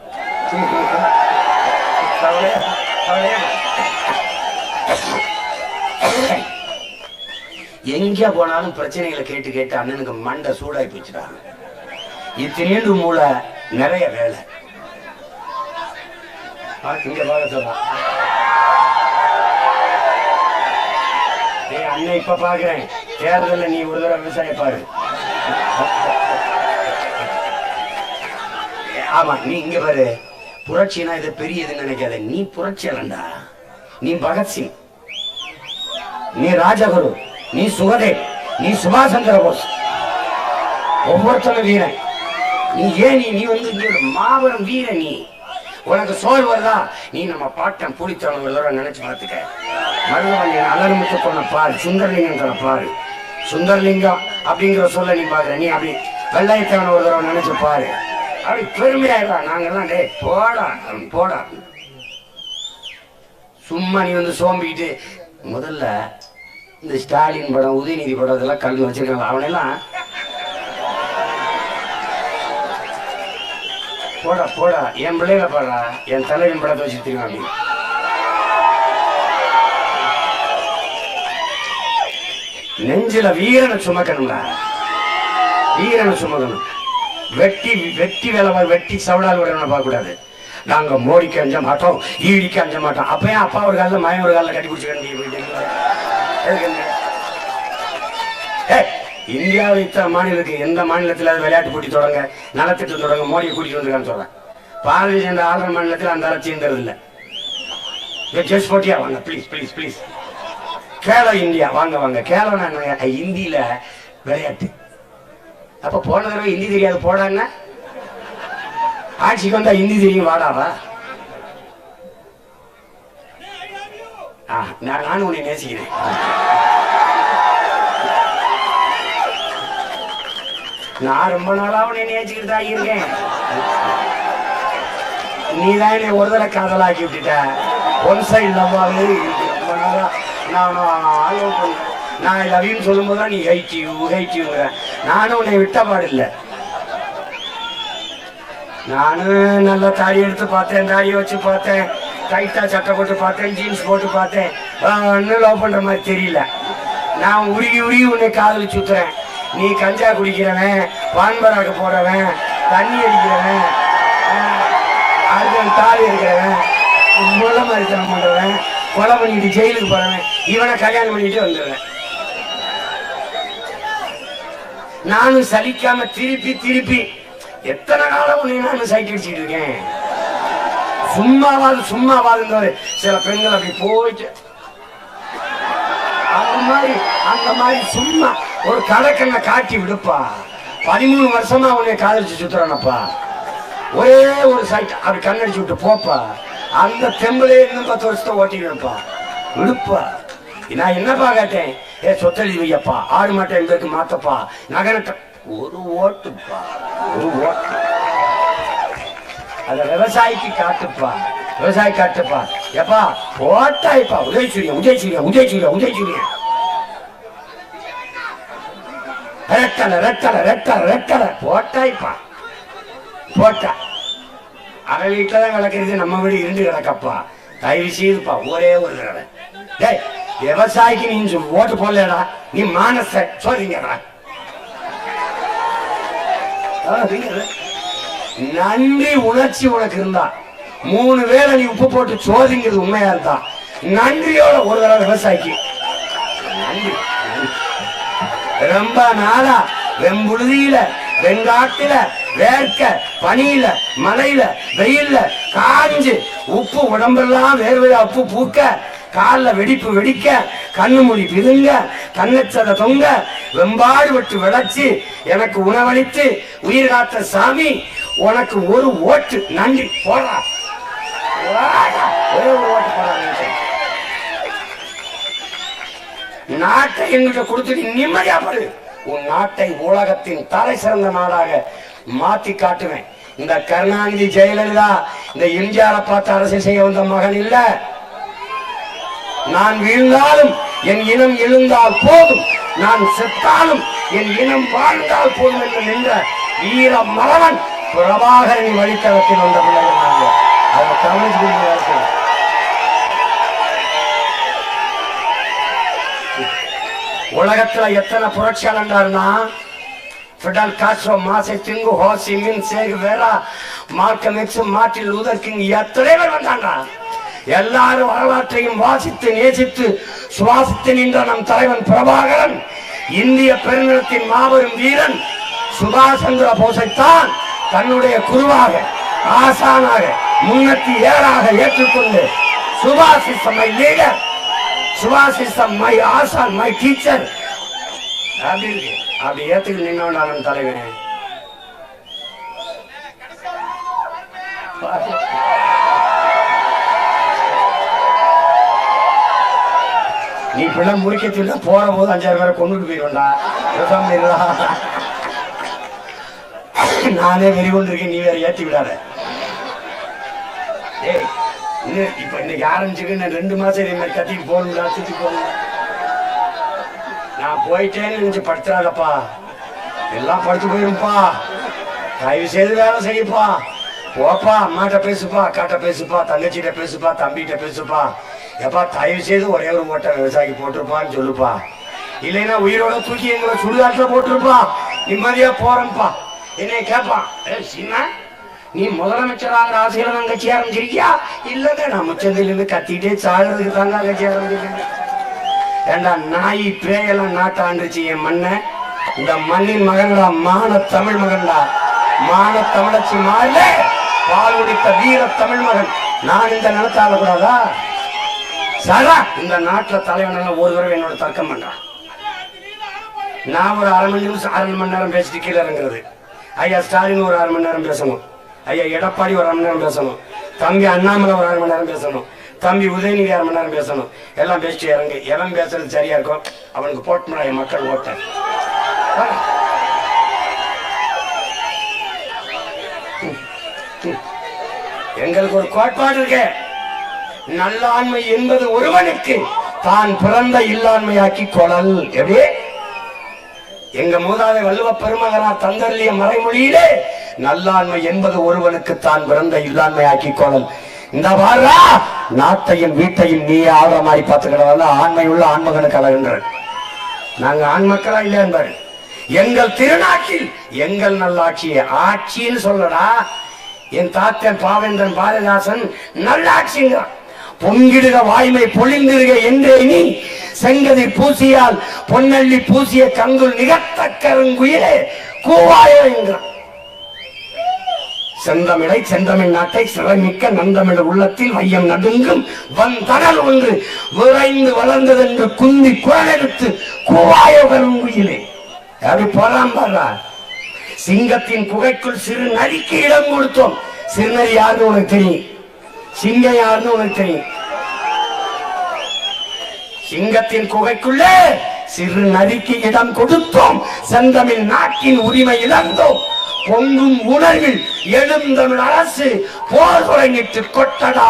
எங்க போனாலும் பிரச்சனைகளை கேட்டு கேட்டு அண்ணனுக்கு மண்டை சூடாய் போச்சுட்டாங்க. இத்தனைண்டு மூளை, நிறைய வேலை. இங்க பார்க்க சொல்றான். அண்ணன் இப்ப பாக்குறேன், தேர்தலில் நீ ஒரு தடவை விவசாயம் பாரு. ஆமா, நீ இங்க பாரு. புரட்சினா இது பெரியதுன்னு நினைக்காத. நீ புரட்சி அல்லண்டா, நீ பகத்சிங், நீ ராஜகுரு, நீ சுகதேவ், நீ சுபாஷ் சந்திர போஸ், ஒவ்வொருத்தரும் வீரன். நீ ஏன் நீ வந்து மாபெரும் வீரன். நீ உனக்கு சோல் வருதா? நீ நம்ம பாட்டம் பிடித்தவன் ஒரு தடவை நினைச்சு பார்த்துக்க. மருதவன் அலர்முத்து கொண்ட பாரு, சுந்தரலிங்கம் பாரு. சுந்தரலிங்கம் அப்படிங்கிற சொல்ல நீ பாக்குற. நீ அப்படி வெள்ளையத்தவன் ஒரு தடவை நினைச்சு பாரு. அப்படி பெருமையாயிடா. நாங்கெல்லாம் டே போடா போடா. சும்மா நீ வந்து சோம்பிக்கிட்டு. முதல்ல இந்த ஸ்டாலின் படம், உதயநிதி படம் இதெல்லாம் கல்வி வச்சிருக்காங்க. அவனெல்லாம் போடா போடா. என் பிள்ளைல பாடுறா, என் தலைவன் படத்தை வச்சுட்டு தெரியும். நெஞ்சில வீரனை சுமக்கணும்டா, வீரனை சுமக்கணும். வெட்டி வேலை, வெட்டி சவடால் விடணும் பார்க்க கூடாது. நாங்க மோடிக்கு அஞ்ச மாட்டோம், ஈடிக்கு அஞ்ச மாட்டோம். அப்பயும் அப்பா ஒரு காலில் மயம் ஒரு காலில் கட்டி பிடிச்சிக்க. இந்தியாவில் இத்தனை மாநிலம் இருக்கு, எந்த மாநிலத்தில் அது விளையாட்டு போட்டி தொடங்க, நலத்திட்டம் தொடங்க மோடியை கூட்டிட்டு வந்துருக்கான்னு சொல்றேன். பாரதிய ஜனதா ஆளுநர் மாநிலத்தில் அந்த அரசு சேர்ந்தது இல்லை. ஜஸ்ட் போட்டியா வாங்க please please please. Khelo India வாங்க வாங்க. கேலோனா இந்தியில விளையாட்டு. அப்ப போன தடவை ஹிந்தி தெரியாது போடாங்க. ஆட்சிக்கு வந்தா ஹிந்தி தெரியும் வாடாவா. நானும் உன்னை நேசிக்கிறேன். நான் ரொம்ப நாளா உன்னை நேசிக்கிட்டு தான் இருக்கேன். நீதான் என்னை ஒரு தடவை காதலாக்கி விட்டுட்ட. ஒன் சைடு லவ்வாவே ரொம்ப நாளா நான் லவ்யூன்னு சொல்லும் போதுதான் நீ ஹைட்டியூங்கிற. நானும் உன்னை விட்ட பாடு இல்லை. நானும் நல்லா தாடி எடுத்து பார்த்தேன், தாடியை வச்சு பார்த்தேன், டைட்டா சட்டை போட்டு பார்த்தேன், ஜீன்ஸ் போட்டு பார்த்தேன். இன்னும் லவ் பண்ற மாதிரி தெரியல. நான் உருகி உன்னை காதலி சுத்துறேன். நீ கஞ்சா குடிக்கிறவன், பான்பராக போறவன், தண்ணி அடிக்கிறவன், அதுக்கு தாலி இருக்கிறவன், முள்ள மாதிரித்தனம் பண்றவன், கொலை பண்ணிட்டு ஜெயிலுக்கு போறவன், இவனை கல்யாணம் பண்ணிட்டு வந்துடுறேன். நானும் சலிக்காம திருப்பி எத்தனை காலம் உன்னை நானும் சைட் அடிச்சுட்டு இருக்கேன். சும்மாவாது சில பெண்கள் அப்படி போயிட்டு அந்த மாதிரி சும்மா ஒரு கடற்கண்ணை காட்டி விடுப்பா. 13 வருஷமா உன்னை காதலிச்சு சுத்துறானப்பா. ஒரே ஒரு சைட் அப்படி கண்ணடிச்சு விட்டு போப்பா. அந்த தெம்பலே இன்னும் 10 வருஷத்தை ஓட்டிடுப்பா. விடுப்பா. நான் என்னப்பா கேட்டேன்? சொத்தெழுதி வையப்பா, ஆடு மாட்டை எங்களுக்கு மாத்தப்பா, நகரட்ட ஒரு ஓட்டுப்பா, ஒரு ஓட்டு. அத விவசாயிக்கு காட்டுப்பா, விவசாயி காட்டுப்பா. எப்பா ஓட்டாய்ப்பா, உதயசூரியன் ரெட்டலை போட்டாய்ப்பா. போட்டா அவன் வீட்டுலதான் கிடக்கிறது, நம்ம வீடு இருந்து கிடக்கப்பா. தயவு செய்துப்பா ஒரே ஒரு தடவை. டேய் விவசாயிக்கு நீ ஓட்டு போடலடா, நீ மானச சொல்றீங்கடா. நன்றி உணர்ச்சி உனக்கு இருந்தா 3 வேளை நீ உப்பு போட்டு சோதிங்கிறது உண்மையா இருந்தா நன்றியோட ஒரு தடவை விவசாயிக்கு நன்றி. ரொம்ப நாளா வெம்புழுதியில, வெங்காட்டுல, வேர்க்க, பனியில, மலையில, வெயில்ல காஞ்சு உப்பு உடம்பெல்லாம் வேர்வையா உப்பு பூக்க, காலில் வெடிப்பு வெடிக்க, கண்ணு மொழி பிதுங்க, கண்ணச்சத தொங்க, வெம்பாடு விட்டு விளைச்சு எனக்கு உணவளித்து உயிர் காத்த சாமி உனக்கு ஒரு ஓட்டு நன்றி போடா. ஒரே ஒரு ஓட்டு போடா. நாட்டை எங்கிட்ட கொடுத்துட்டு நிம்மதியா படு. உன் நாட்டை உலகத்தின் தலை சிறந்த நாடாக மாத்தி காட்டுவேன். இந்த கருணாநிதி, ஜெயலலிதா, இந்த எம்ஜிஆரை பார்த்து அரசியல் செய்ய வந்த மகன் இல்ல. நான் வீழ்ந்தாலும் என் இனம் எழுந்தால் போதும், நான் செத்தாலும் என் இனம் வாழ்ந்தால் போதும் என்று நின்ற வீர மறவன் பிரபாகரன் வழித்தளத்தில் வந்த பிள்ளைகள். அதை கவனிச்சு உலகத்துல எத்தனை புரட்சியாளர்னா Fidel Castro, மாசே திங்கு, Ho Chi Minh, Che Guevara, Malcolm X, Martin Luther King, எத்தனை பேர் வந்தாங்க. எல்லாரும் வரலாற்றையும் வாசித்து நேசித்து சுவாசித்து நின்ற நம் தலைவன் பிரபாகரன், இந்திய பெருநிலத்தின் மாபெரும் வீரன் சுபாஷ் சந்திர போஸைத்தான் தன்னுடைய குருவாக, ஆசானாக, முன்னத்தி ஏறாக ஏற்றுக்கொண்டு சுபாஷ் இஸ் மை லீடர், சுபாஷ் இஸ் மை ஆசான், மை டீச்சர் அப்படி ஏத்துக்கு நின்னவன் தலைவன். நீ இப்பெல்லாம் முடிக்க போற போது 5,000 பேரை கொண்டுட்டு போயிடுவேன்டா. நானே வெறி கொண்டிருக்கேன், நீ வேற ஏற்றி விடாத. ஏய் இப்ப இன்னைக்கு ஆரம்பிச்சுக்கு நான் 2 மாசம் இதே மாதிரி கத்திட்டு போகணும்டா, சுத்தி போகணும். நான் போயிட்டேன்னு நினைச்சு படுத்துறாதப்பா, எல்லாம் படுத்து போயிருப்பா. தயவு செய்து வேலை செய்யப்பா. போப்பா, அம்மாட்ட பேசுப்பா, அக்காட்ட பேசுப்பா, தங்கச்சிட்ட பேசுப்பா, தம்பிகிட்ட பேசுப்பா. எப்பா தயவு செய்து ஒரே ஒரு ஓட்டை விவசாயிக்கு போட்டிருப்பான்னு சொல்லுப்பா. இல்லைன்னா உயிரோட தூக்கி எங்களை சுடுகாட்டில் போட்டிருப்பா, நிம்மதியா போறேன்ப்பா. என்னைய கேட்பான், சீனா நீ முதலமைச்சராகிற ஆசையில தான் கட்சி ஆரம்பிச்சிருக்கியா? இல்லங்க நான் முச்சந்திலிருந்து கத்திட்டே சாகிறதுக்கு தாங்க கட்சி ஆரம்பிச்சிருக்கேன். ஏண்டா நாய் பேயெல்லாம் நாட்டாண்டுச்சு என் மண்ணை. இந்த மண்ணின் மகன்டா, மான தமிழ் மகன்டா, மான தமிழச்சி மாறல பால் குடித்த வீர தமிழ் மகன். நான் இந்த நிலத்தை ஆளக்கூடாதா? சரா இந்த நாட்டுல தலைவன் ஒரு தடவை என்னோட தர்க்கம் பண்றான். நான் ஒரு 1/2 மணி நிமிஷம் 1/2 மணி நேரம் பேசிட்டு கீழே இறங்குறது. ஐயா ஸ்டாலின் ஒரு 1/2 மணி நேரம் பேசணும், ஐயா எடப்பாடி ஒரு 1/2 மணி நேரம் பேசணும், தம்பி அண்ணாமலை ஒரு 1/2 மணி நேரம் பேசணும், தம்பி உதயநிதி 1/2 மணி நேரம் பேசணும். எல்லாம் பேசிட்டு இறங்கு. எவன் பேசுறது சரியா இருக்கும் அவனுக்கு போட்டு மக்கள் ஓட்ட. எங்களுக்கு ஒரு கோட்பாடு இருக்கு. நல்லாண்மை என்பது ஒருவனுக்கு தான் பிறந்த இல்லாண்மையாக்கி கொள்ளல். எப்படி எங்க மூதாதை வள்ளுவ பெருமகனார் தந்தர்லிய மறைமொழியிலே நல்லாண்மை என்பது ஒருவனுக்கு தான் பிறந்த இல்லாண்மையாக்கி கொள்ளல். இந்த வாரா நாட்டையும் வீட்டையும் நீ ஆகிற மாதிரி பார்த்துக்கிறதால ஆண்மை உள்ள ஆண்மகனுக்கு அழகுன்ற. நாங்க ஆண் மக்களா இல்ல என்பாரு. எங்கள் திருநாட்டில் எங்கள் நல்லாட்சியை ஆட்சின்னு சொல்லடா. என் தாத்தன் பாவேந்தன் பாரதிதாசன் நல்லாட்சிங்க. பொங்கிடுக வாய்மை பொழிந்திருக என்றே நீ செங்கதிர் பூசியால் பொன்னள்ளி பூசிய கங்குல் நிகழ்த்த கருங்குயிலே கூவாயோ என்கிறான். செந்தமிழை செந்தமிழ் நாட்டை சிறமிக்க நந்தமிழ் உள்ளத்தில் வையம் நடுங்கும் வந்தடல் ஒன்று விரைந்து வளர்ந்தது என்று குந்தி குரலெடுத்து கூவாயோ கருங்குயிலே. அப்படி போலாம் பாரா. சிங்கத்தின் குகைக்குள் சிறு நரிக்கு இடம் கொடுத்தோம். சிறுநரி யாருன்னு உனக்கு தெரியும், சிங்கம் யாருன்னு உனக்கு தெரியும். சிங்கத்தின் குகைக்குள்ளே சிறு நரிக்கு இடம் கொடுத்தோம். செந்தமிழ் நாட்டின் உரிமை இழந்தோம். பொங்கும் உணர்வில் எழுந்தமிழ் அரசு போர் தொடங்கிட்டு கொட்டடா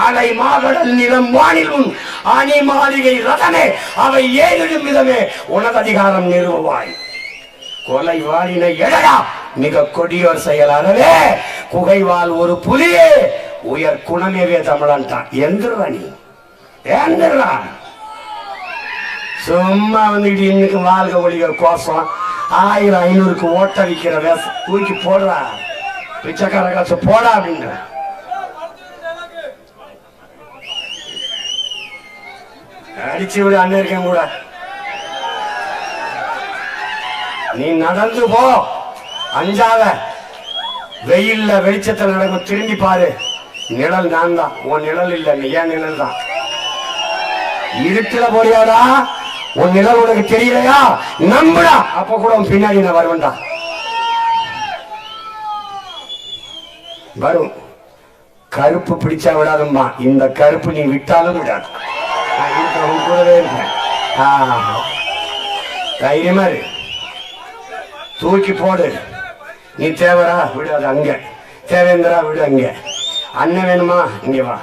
அலை மாகடல் நிலம் வானில் உன் அணி மாளிகை ரதமே அவை ஏறிடும் விதமே உனது அதிகாரம் நிறுவாய். கொலை வாழினை எடா மிக கொடியோர் செயலாளவே குகைவால் ஒரு புலியே உயர் குணமேவே தமிழன்ட்டான். எந்திரா நீ ஏந்திரா. சும்மா வந்துட்டு இன்னைக்கு வாழ்க ஒளிக கோசம் 1500க்கு ஓட்ட விற்கிற வேச தூக்கி போடுறா. பிச்சைக்கார காசு போடா அப்படின்ற. அடிச்சு விட அண்ணன் இருக்கேன் கூட. நீ நடந்து போ, அஞ்சாத. வெயில்ல வெளிச்சத்தில் நடக்கும், திரும்பி பாரு. நிழல் நான் தான், உன் நிழல் இல்ல, நீ ஏன் நிழல் தான். இருட்டுல போறியாடா, உன் நிழல் உனக்கு தெரியலையா? நம்புடா, அப்ப கூட உன் பின்னாடி நான் வருவேன்டா. வரும். கருப்பு பிடிச்சா விடாதும்பா, இந்த கருப்பு நீ விட்டாலும் விடாது. நான் கூடவே இருப்பேன். தைரியமா இரு, தூக்கி போடு. நீ தேவரா விடாது அங்க, தேவேந்திரா விடு அங்க. அண்ணன் வேணுமா இங்க வா.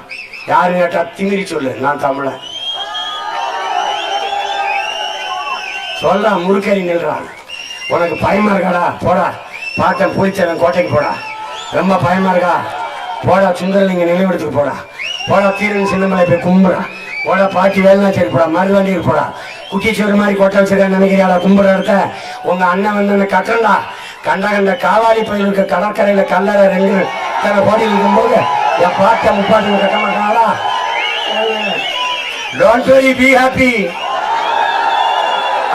யாரு கேட்டா திமிரி சொல்லு, நான் தமிழன் சொல்றா. முறுக்கறி நில்றான். உனக்கு பயமா இருக்காடா, போடா. பாட்டன் புளிச்சவன் கோட்டைக்கு போடா. ரொம்ப பயமா இருக்கா, போடா. சுந்தரலிங்க நினைவிடத்துக்கு போடா. போடா. தீரன் சின்னமலை போய் கும்பிடா. போடா. பாட்டி வேலுநாச்சியாரி போடா. மருதாண்டிக்கு போடா. குட்டிச்சோறு மாதிரி கோட்டை வச்சிருக்கான்னு நினைக்கிறியாடா? கும்பிட இடத்த உங்க அண்ணன் வந்து கட்டண்டா. கண்ட கண்ட காவாலி பயில் இருக்க கடற்கரையில கல்லறை 2 கோடியில் இருக்கும்போது என் பாட்டை முப்பாட்டு கட்ட மாட்டாங்களா? Don't worry, be happy.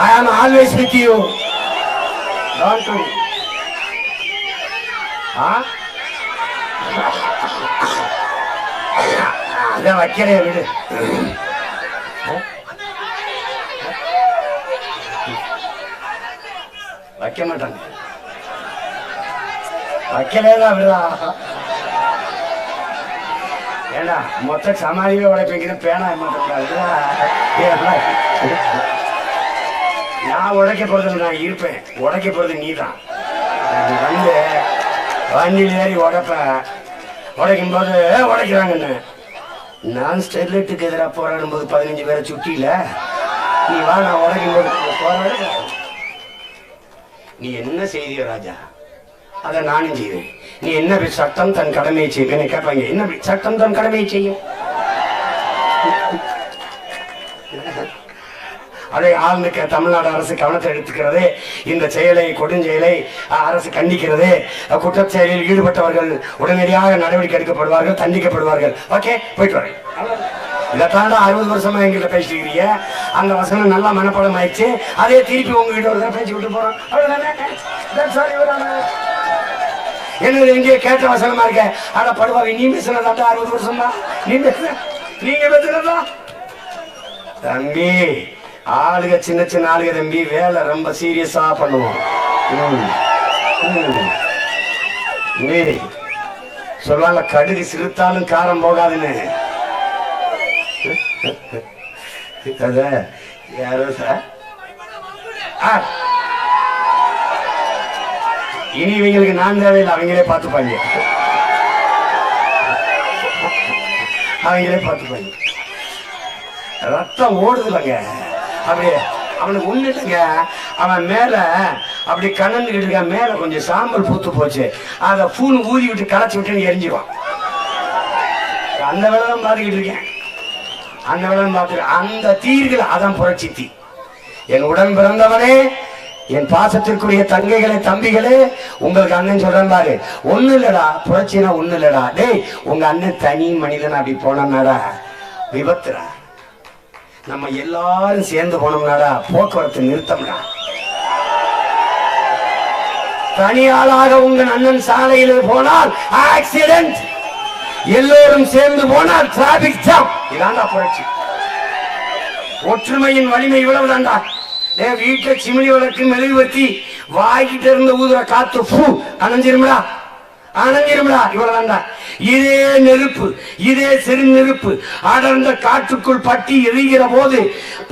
I am always with you. Don't worry. அத வைக்கிறே விடு. வைக்க மாட்டாங்க, வைக்கலேதான் விடுறா. ஏண்டா மொத்த சமாளியே உடைப்பீங்க, பேனா நான் உடைக்க போறது நான் இருப்பேன், உடைக்க போறது நீ தான். வந்து வண்டியில் ஏறி உடைப்பேன். உடைக்கும் போது உடைக்கிறாங்கன்னு நான் ஸ்டெர்லைட்டுக்கு எதிராக போராடும் போது 15 பேரை சுட்டியில நீ வா. நான் உடைக்கும் போது போராட நீ என்ன செய்தியோ ராஜா, அதை நானும் செய்வேன். நீ என்ன சட்டம் தன் கடமையை செய்வேன்னு கேட்பாங்க. என்ன சட்டம் தன் கடமையை செய்யும்? அதை ஆழ்ந்துக்க தமிழ்நாடு அரசு கவனத்தை எடுத்துக்கிறது. இந்த செயலை, கொடுஞ்செயலை அரசு கண்டிக்கிறது. குற்றச்செயலில் ஈடுபட்டவர்கள் உடனடியாக நடவடிக்கை எடுக்கப்படுவார்கள், தண்டிக்கப்படுவார்கள். ஓகே, போயிட்டு வரேன். இதை தாண்டா 60 வருஷமா எங்கிட்ட பேசிட்டு இருக்கிறீங்க. அந்த வசனம் நல்லா மனப்பாடம் ஆயிடுச்சு. அதே திருப்பி உங்ககிட்ட ஒரு பேச்சு விட்டு போறோம். என்ன எங்கே கேட்ட வசனமா இருக்க? ஆனா படுவாங்க. நீ பேசுனதாண்டா 60 வருஷமா நீங்க பேசுறதா? தம்பி, ஆளுக சின்ன சின்ன ஆளுக தம்பி, வேலை ரொம்ப சீரியஸா பண்ணுவோம். சொல்லுவாங்க, கடுகு சிறுத்தாலும் காரம் போகாதுன்னு. யாரோ சார் இனி இவங்களுக்கு நான் தேவையில்லை, அவங்களே பார்த்துப்பாங்க. அவங்களே பார்த்துப்பாங்க. ரத்தம் ஓடுதுலங்க அப்படியே. அவனுக்கு ஒண்ணு இல்லைங்க, அவன் மேல அப்படி கண்ணந்துக்கிட்டு இருக்கான். மேல கொஞ்சம் சாம்பல் பூத்து போச்சு, அதை பூனு ஊதி விட்டு களைச்சி விட்டு எரிஞ்சிருவான். அந்த வேலை தான் பார்த்துக்கிட்டு இருக்கேன். அந்த வேலை பார்த்து அந்த தீர்கள் அதான் புரட்சி தீ. என் உடன் பிறந்தவனே, என் பாசத்திற்குரிய தங்கைகளே, தம்பிகளே, உங்களுக்கு அண்ணன் சொல்றேன் பாரு, ஒண்ணு இல்லடா புரட்சினா ஒண்ணு இல்லடா. டேய், உங்க அண்ணன் தனி மனிதன் அப்படி போனோம்னாடா விபத்துடா. நம்ம எல்லாரும் சேர்ந்து போனோம்னாடா போக்குவரத்து நிறுத்தம்டா. தனியாளாக உங்க அண்ணன் சாலையில் போனால் ஆக்சிடென்ட், எல்லோரும் சேர்ந்து போனால் டிராபிக் ஜாம். இதாண்டா புரட்சி. ஒற்றுமையின் வலிமை இவ்வளவுதான்டா. வீட்டுல சிமிலி வளர்க்கு மெழுகுவர்த்தி வாய்கிட்ட இருந்து ஊதுற காத்து பூ அணைஞ்சிருமடா, அணைஞ்சிருமடா. இவ்வளவுதான்டா. இதே நெருப்பு, இதே சிறு நெருப்பு அடர்ந்த காற்றுக்குள் பற்றி எரிகிற போது,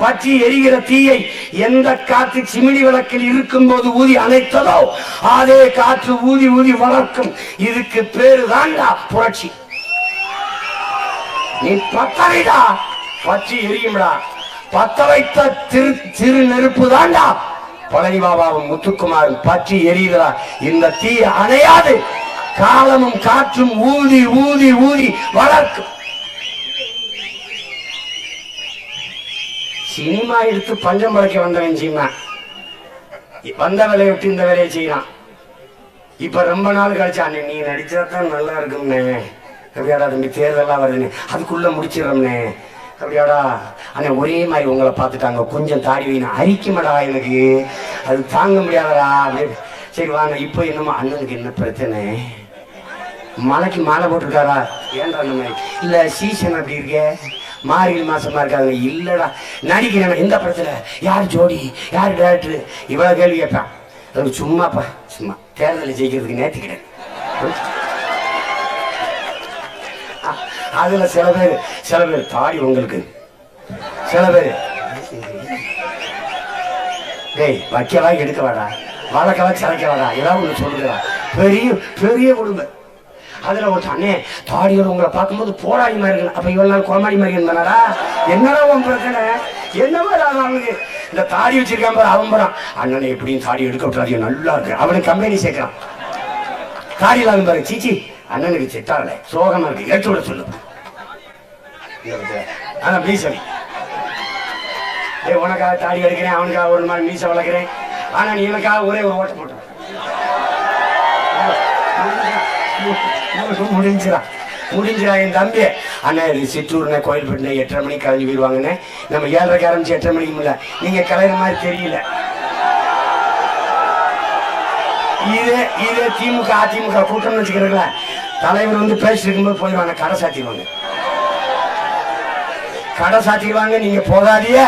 பற்றி எரிகிற தீயை எந்த காற்று சிமிலி விளக்கில் இருக்கும் போது ஊதி அணைத்ததோ அதே காற்று ஊதி ஊதி வளர்க்கும். இதுக்கு பேரு தான்டா புரட்சி. நீ பத்தவைடா, பற்றி எரியும்டா. பத்த வைத்த சிறு நெருப்பு தாண்டா பழனி பாபாவும் முத்துக்குமாரும் பற்றி எரியுதா. இந்த தீ அணையாது, காலமும் காற்றும் ஊதி ஊதி ஊதி வளர்க்கும். சினிமா எடுத்து பஞ்சம் பழைக்க வந்தவன் சீமா, வந்த வேலையை விட்டு இந்த வேலையை செய்யறான். இப்ப ரொம்ப நாள் கழிச்சு அண்ணன் நீ நடிச்சாதான் நல்லா இருக்கும்னே, அப்படியாடா தம்பி தேர்தெல்லாம் வருதுன்னு அதுக்குள்ள முடிச்சிடறோம்னே, அப்படியாடா அண்ணன் ஒரே மாதிரி உங்களை பார்த்துட்டாங்க, கொஞ்சம் தாடி வைனா அரிக்குமடா, எனக்கு அது தாங்க முடியாதடா. சரி வாங்க. இப்போ என்னமோ அண்ணனுக்கு என்ன பிரச்சனை, மலைக்கு மாலை போட்டிருக்காரா? ஏன்டா அந்த மாதிரி இல்ல சீசன் அப்படி இருக்க, மார்கழி மாசமா இருக்காங்க. இல்லடா நடிக்கிறேன், எந்த பிரச்சனை, யார் ஜோடி, யார் டேரக்டர், இவ்வளவு கேள்வி கேட்பான். அது சும்மாப்பா, சும்மா தேர்தலில் ஜெயிக்கிறதுக்கு நேர்த்திக்கிறேன். அதுல சில பேர் தாடி உங்களுக்கு, சில பேர் டேய் வைக்கவா எடுக்க வாடா, வழக்கவா சிலைக்க வாடா, ஏதாவது ஒண்ணு சொல்லுறா. பெரிய பெரிய குடும்பம். அதுல ஒரு அண்ணே தாடியோட உங்களை பார்க்கும்போது போராடி மாதிரி இருக்கு. அப்ப இவ்வளவு நாள் கோமாடி மாதிரி இருந்தாடா, என்னடா உன் பிரச்சனை, என்ன மாதிரி அவனுக்கு இந்த தாடி வச்சிருக்கான் பாரு. அவன் போறான், அண்ணனை எப்படியும் தாடி எடுக்க விட்டாரு, நல்லா இருக்கு. அவனுக்கு கம்பெனி சேர்க்கிறான். தாடி இல்லாத பாரு, சீச்சி அண்ணனுக்கு செட்டாகல, சோகமா இருக்கு, ஏற்று விட சொல்லு. ஆனா மீசவி உனக்காக தாடி எடுக்கிறேன், அவனுக்காக ஒரு மாதிரி மீச வளர்க்கிறேன். ஆனா நீ எனக்காக ஒரே ஒரு ஓட்ட போட்ட முடிஞ்சிடா. என் தம்பி அண்ணன் சிற்றூர்னே கோயில் போட்டு 8:30 மணிக்கு கலைஞ்சு போயிடுவாங்கன்னு, நம்ம 7:30 ஆரம்பிச்சு 8:30 மணிக்கு முடியல. நீங்க கலையிற மாதிரி தெரியல. இதே திமுக அதிமுக கூட்டம்னு வச்சுக்கிறீங்களா, தலைவர் வந்து பேசிட்டு இருக்கும்போது போயிடுவாங்க, கடை சாத்திடுவாங்க. கடை சாத்திடுவாங்க. நீங்க போகாதீங்க,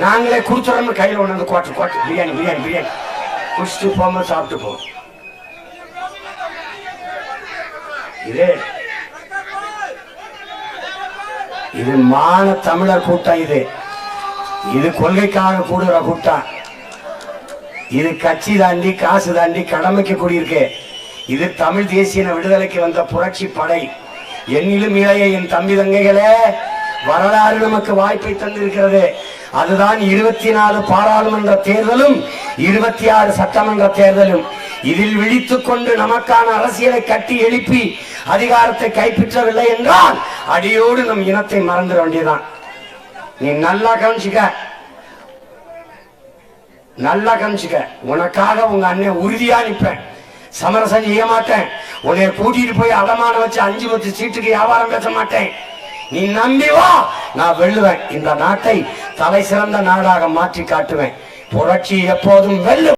நாங்களே கொடுத்துறோம்னு கையில் ஒன்று வந்து கோட்டு பிரியாணி குடிச்சிட்டு போகும்போது சாப்பிட்டு போவோம். இது மான தமிழர் கூட்டம். இது கொள்கைக்காக கூடுற கூட்டம். இது கட்சி தாண்டி காசு தாண்டி கடமைக்கு கூடியிருக்கு. இது தமிழ் தேசிய விடுதலைக்கு வந்த புரட்சி படை. என்னிலும் இளைய என் தம்பி தங்கைகளே, வரலாறு நமக்கு வாய்ப்பை தந்திருக்கிறது. அதுதான் 24 பாராளுமன்ற தேர்தலும் 26 சட்டமன்ற தேர்தலும். இதில் விழித்துக் கொண்டு நமக்கான அரசியலை கட்டி எழுப்பி அதிகாரத்தை கைப்பற்றவில்லை என்றால் அடியோடு நம் இனத்தை மறந்துட வேண்டியதான். நீ நல்லா கவனிச்சுக்க. உனக்காக உங்க அண்ணன் உறுதியா நிற்பேன், சமரசம் செய்ய மாட்டேன். உன்னை கூட்டிட்டு போய் அடமான வச்சு 5-10 சீட்டுக்கு வியாபாரம் பேச மாட்டேன். நீ நம்பி வா, நான் வெல்லுவேன். இந்த நாட்டை தலை சிறந்த நாடாக மாற்றி காட்டுவேன். புரட்சி எப்போதும் வெல்லும்.